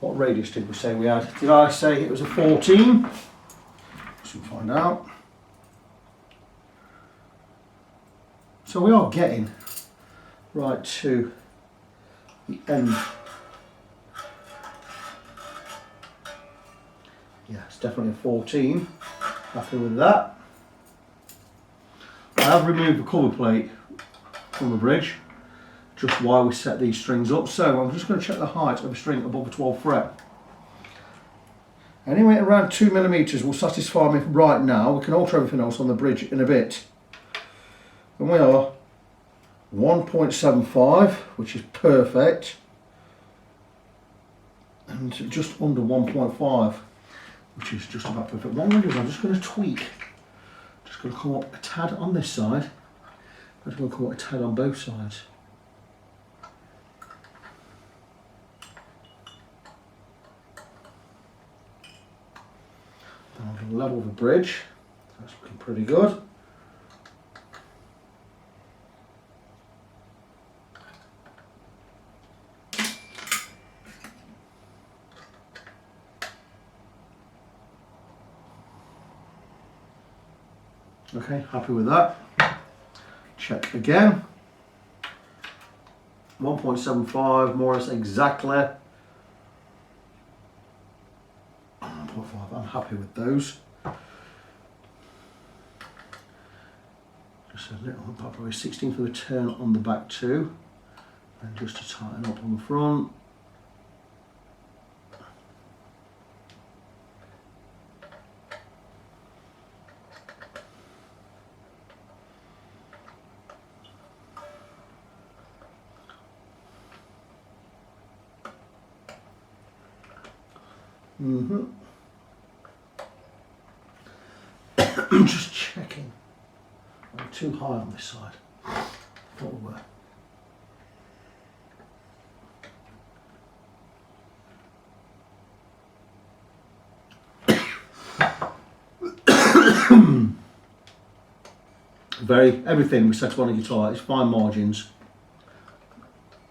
What radius did we say we had? Did I say it was a 14? Let's find out. So we are getting right to the end. Yeah, it's definitely a 14. Happy with that. I have removed the cover plate from the bridge, just while we set these strings up. So I'm just going to check the height of a string above the 12th fret. Anyway, around 2mm will satisfy me right now. We can alter everything else on the bridge in a bit. And we are 1.75, which is perfect. And just under 1.5, which is just about perfect. What I'm going to do is I'm just going to tweak. Just going to come up a tad on this side. I'm just going to come up a tad on both sides. Then I'm going to level the bridge. That's looking pretty good. Okay, happy with that. Check again. 1.75, more or less exactly. 1.5, I'm happy with those. Just a little, probably 16 for the turn on the back too. And just to tighten up on the front. I'm just checking. I'm too high on this side. Thought we were. Everything we set on a guitar is fine margins.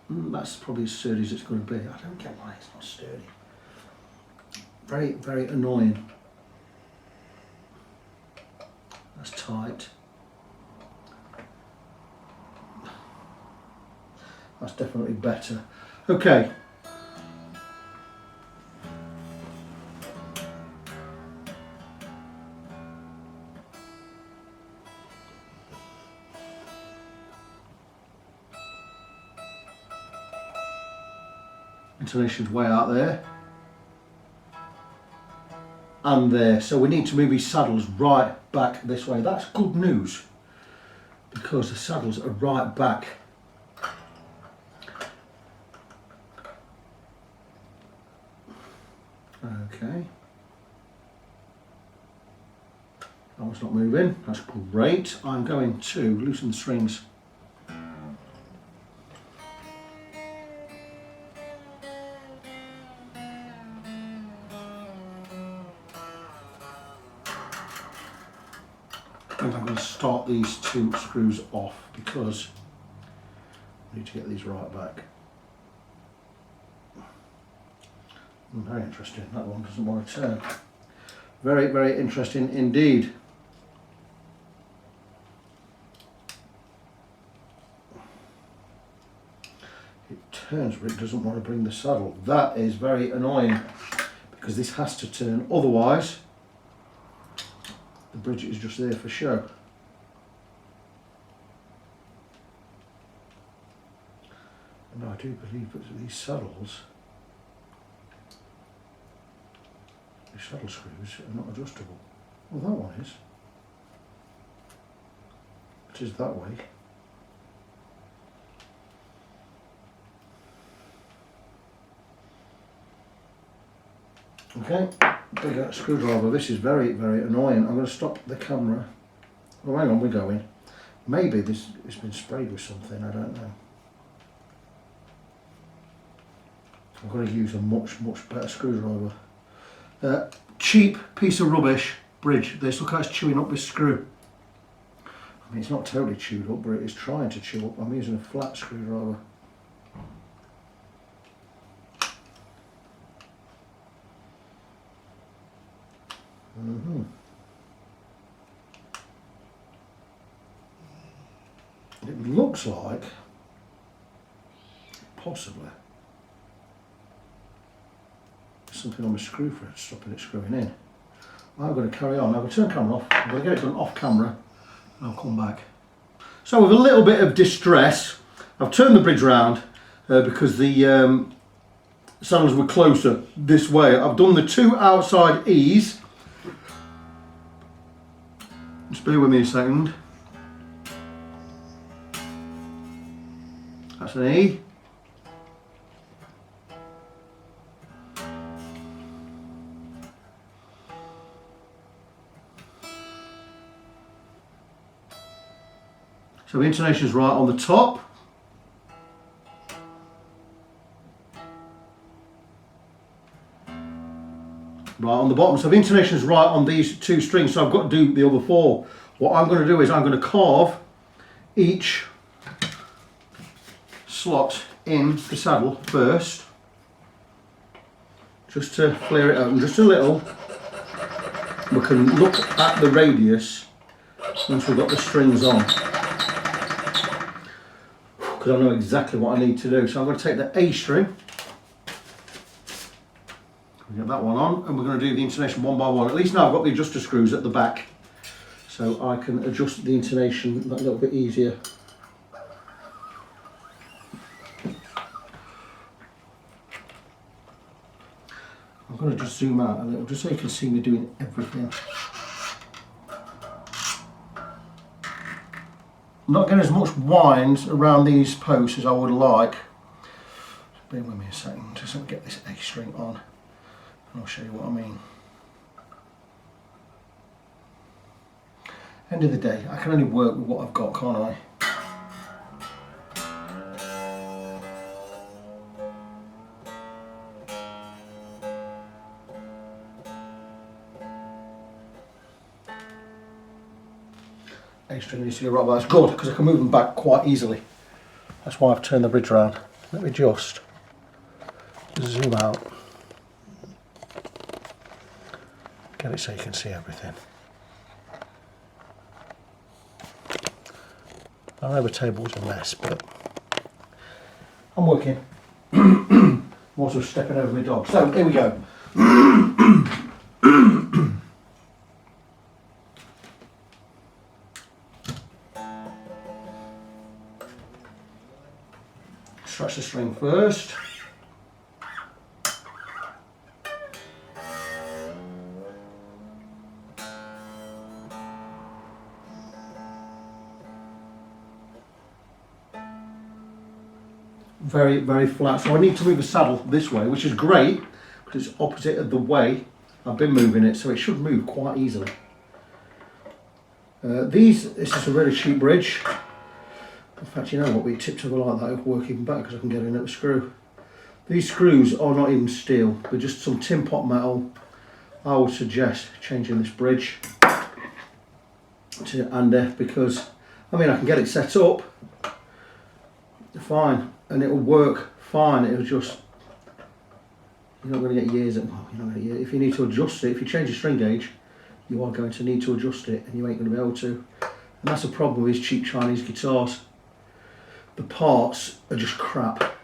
That's probably as sturdy as it's going to be. I don't get why it's not sturdy. Very, very annoying. That's tight. That's definitely better. Okay. Intonation's way out there. And there. So we need to move these saddles right back this way. That's good news, because the saddles are right back. Okay. That one's not moving. That's great. I'm going to loosen the strings. And I'm going to start these two screws off because I need to get these right back. Very interesting. That one doesn't want to turn. Very, very interesting indeed. It turns, but it doesn't want to bring the saddle. That is very annoying because this has to turn. Otherwise, the bridge is just there for show. And I do believe that these saddles, these saddle screws are not adjustable. Well, that one is. It is that way. Okay, bigger screwdriver. This is very, very annoying. I'm going to stop the camera. Oh, hang on, we're going. Maybe it's been sprayed with something, I don't know. I'm going to use a much, much better screwdriver. Cheap piece of rubbish bridge. This, look how it's chewing up this screw. I mean, it's not totally chewed up, but it is trying to chew up. I'm using a flat screwdriver. It looks like possibly something on the screw for it, stopping it screwing in. I'm going to carry on. I'm going to turn the camera off. I'm going to get it done off camera and I'll come back. So with a little bit of distress, I've turned the bridge round because the saddles were closer this way. I've done the 2 outside E's. Just bear with me a second. That's an E. So the intonation is right on the top. Right on the bottom. So the intonation is right on these 2 strings. So I've got to do the other 4. What I'm going to do is I'm going to carve each slot in the saddle first, just to flare it open just a little. We can look at the radius once we've got the strings on, because I know exactly what I need to do. So I'm going to take the A string, get that one on, and we're going to do the intonation one by one. At least now I've got the adjuster screws at the back, so I can adjust the intonation a little bit easier. I'm going to just zoom out a little, just so you can see me doing everything. I'm not getting as much wind around these posts as I would like. Just bear with me a second, just let me get this A string on and I'll show you what I mean. End of the day, I can only work with what I've got, can't I? A string needs to be right, but that's good because I can move them back quite easily. That's why I've turned the bridge around. Let me just zoom out. Get it so you can see everything. I know the table's a mess, but I'm working. I'm also stepping over my dog. So here we go. Stretch the string first. Very, very flat. So I need to move the saddle this way, which is great because it's opposite of the way I've been moving it, so it should move quite easily. This is a really cheap bridge. In fact, you know what, we tipped over like that, it'll work even better because I can get in at the screw. These screws are not even steel, they're just some tin pot metal. I would suggest changing this bridge to Andy because, I mean, I can get it set up fine and it'll work fine. It'll just, you're not going to get years at, well, you're not going to get, if you need to adjust it, if you change your string gauge, you are going to need to adjust it and you ain't going to be able to. And that's a problem with these cheap Chinese guitars. The parts are just crap.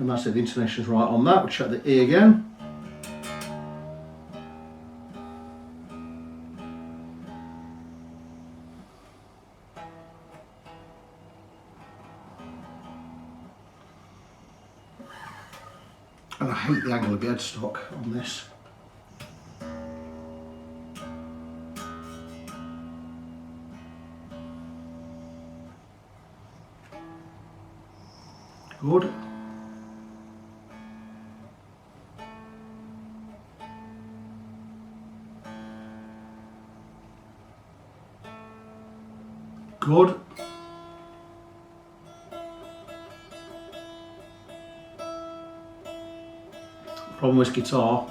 And that's it, the intonation's right on that. We'll check the E again. And I hate the angle of the headstock on this. Good. Good. Problem with this guitar,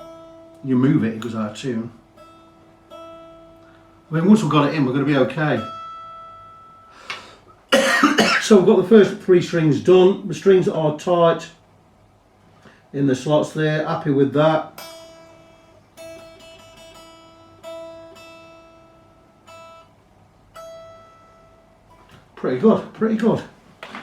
you move it, it goes out of tune. I mean, once we've got it in, we're going to be okay. So we've got the first 3 strings done. The strings are tight in the slots there, happy with that. Pretty good, pretty good.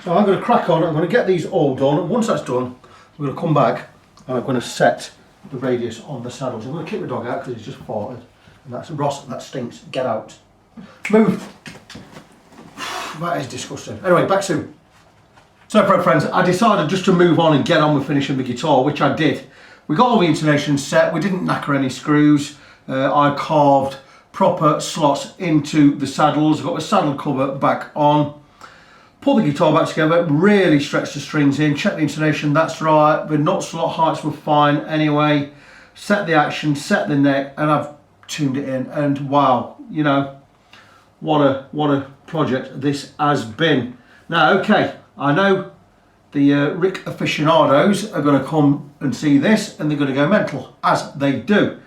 So I'm going to crack on, I'm going to get these all done, and once that's done, I'm going to come back and I'm going to set the radius on the saddles. I'm going to kick the dog out because he's just farted. And that's Ross, that stinks, get out. Move! That is disgusting. Anyway, back soon. So friends, I decided just to move on and get on with finishing the guitar, which I did. We got all the intonation set, we didn't knacker any screws. I carved proper slots into the saddles, got the saddle cover back on. Pull the guitar back together, really stretch the strings in, check the intonation, that's right. The nut slot heights were fine anyway. Set the action, set the neck, and I've tuned it in, and wow, you know, what a project this has been. Now, okay, I know the Rick aficionados are going to come and see this and they're going to go mental, as they do.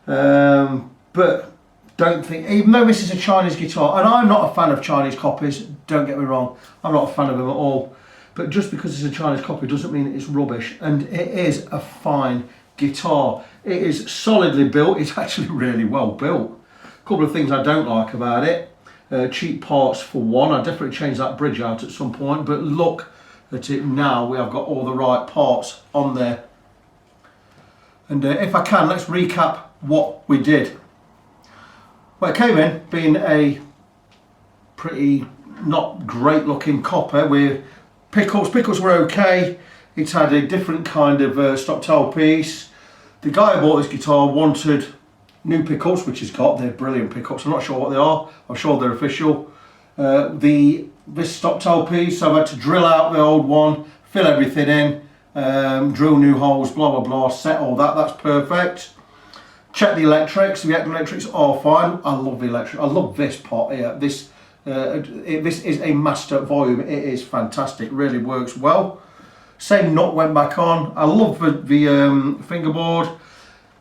But don't think, even though this is a Chinese guitar, and I'm not a fan of Chinese copies, don't get me wrong, I'm not a fan of them at all, but just because it's a Chinese copy doesn't mean it's rubbish, and it is a fine guitar. It is solidly built, it's actually really well built. A couple of things I don't like about it. Cheap parts for one, I definitely change that bridge out at some point, but look at it now, we have got all the right parts on there. And if I can, let's recap what we did. Well, it came in being a pretty not great looking copper with pickles. Pickles were okay. It's had a different kind of stop tailpiece. The guy who bought this guitar wanted new pickles, which he's got. They're brilliant pickles. I'm not sure what they are. I'm sure they're official. This stop tailpiece, so I've had to drill out the old one, fill everything in, drill new holes, blah blah blah, set all that. That's perfect. Check the electrics. The electrics are fine. I love the electric. I love this part here. This is a master volume. It is fantastic. Really works well. Same nut went back on. I love the fingerboard,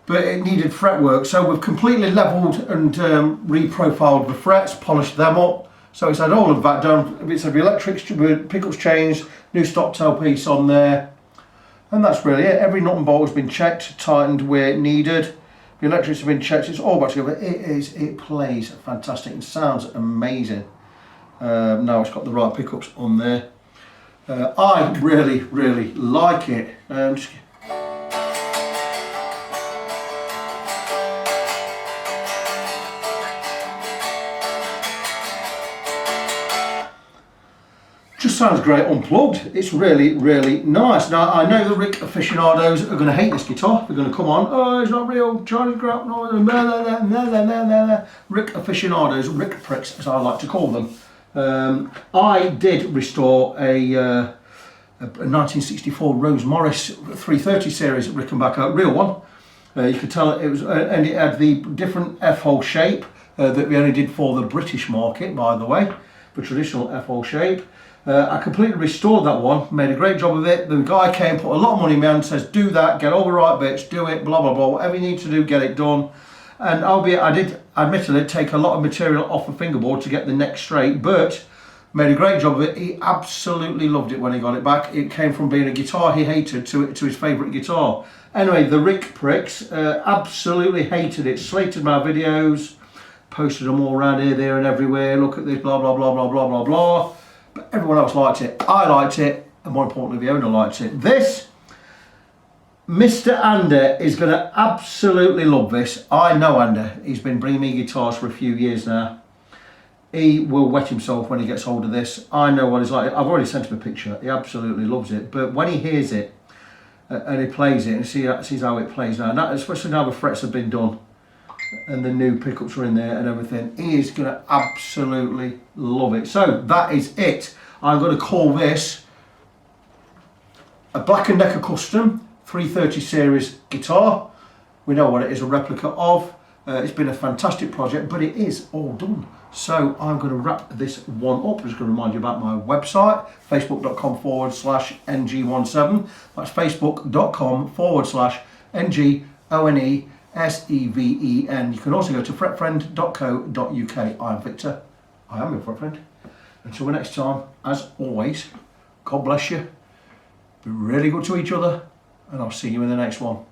but it needed fretwork. So we've completely levelled and reprofiled the frets, polished them up. So it's had all of that done. It's had the electrics, pickles changed, new stop tailpiece on there, and that's really it. Every nut and bolt has been checked, tightened where needed. The electrics have been checked. It's all back together. It plays fantastic and sounds amazing. Now it's got the right pickups on there. I really like it. Just sounds great unplugged. It's really nice. Now I know the Rick aficionados are going to hate this guitar. They're going to come on, oh, it's not real, Chinese crap, no, Rick aficionados, Rick pricks as I like to call them. I did restore a 1964 Rose Morris 330 series Rickenbacker, real one. You could tell it was, and it had the different F-hole shape that we only did for the British market, by the way, the traditional F-hole shape. I completely restored that one, made a great job of it. The guy came, put a lot of money in my hand, says do that, get all the right bits, do it, blah blah blah, whatever you need to do, get it done. And albeit I did admittedly take a lot of material off the fingerboard to get the neck straight, but made a great job of it. He absolutely loved it when he got it back. It came from being a guitar he hated to his favourite guitar. Anyway, the Rick pricks absolutely hated it, slated my videos, posted them all around here, there and everywhere, look at this, blah blah blah blah blah blah blah. But everyone else liked it, I liked it, and more importantly the owner liked it. This Mr. Andy is going to absolutely love this. I know Andy. He's been bringing me guitars for a few years now. He will wet himself when he gets hold of this. I know what it's like. I've already sent him a picture. He absolutely loves it. But when he hears it and he plays it and sees how it plays now, and that, especially now the frets have been done and the new pickups are in there and everything, he is going to absolutely love it. So that is it. I'm going to call this a Blackendecker Custom 330 series guitar. We know what it is, a replica of. It's been a fantastic project, but it is all done. So I'm going to wrap this one up. I'm just going to remind you about my website, facebook.com/ng17. That's facebook.com/NGONESEVEN. You can also go to fretfriend.co.uk. I am Victor. I am your fret friend. Until the next time, as always, God bless you. Be really good to each other, and I'll see you in the next one.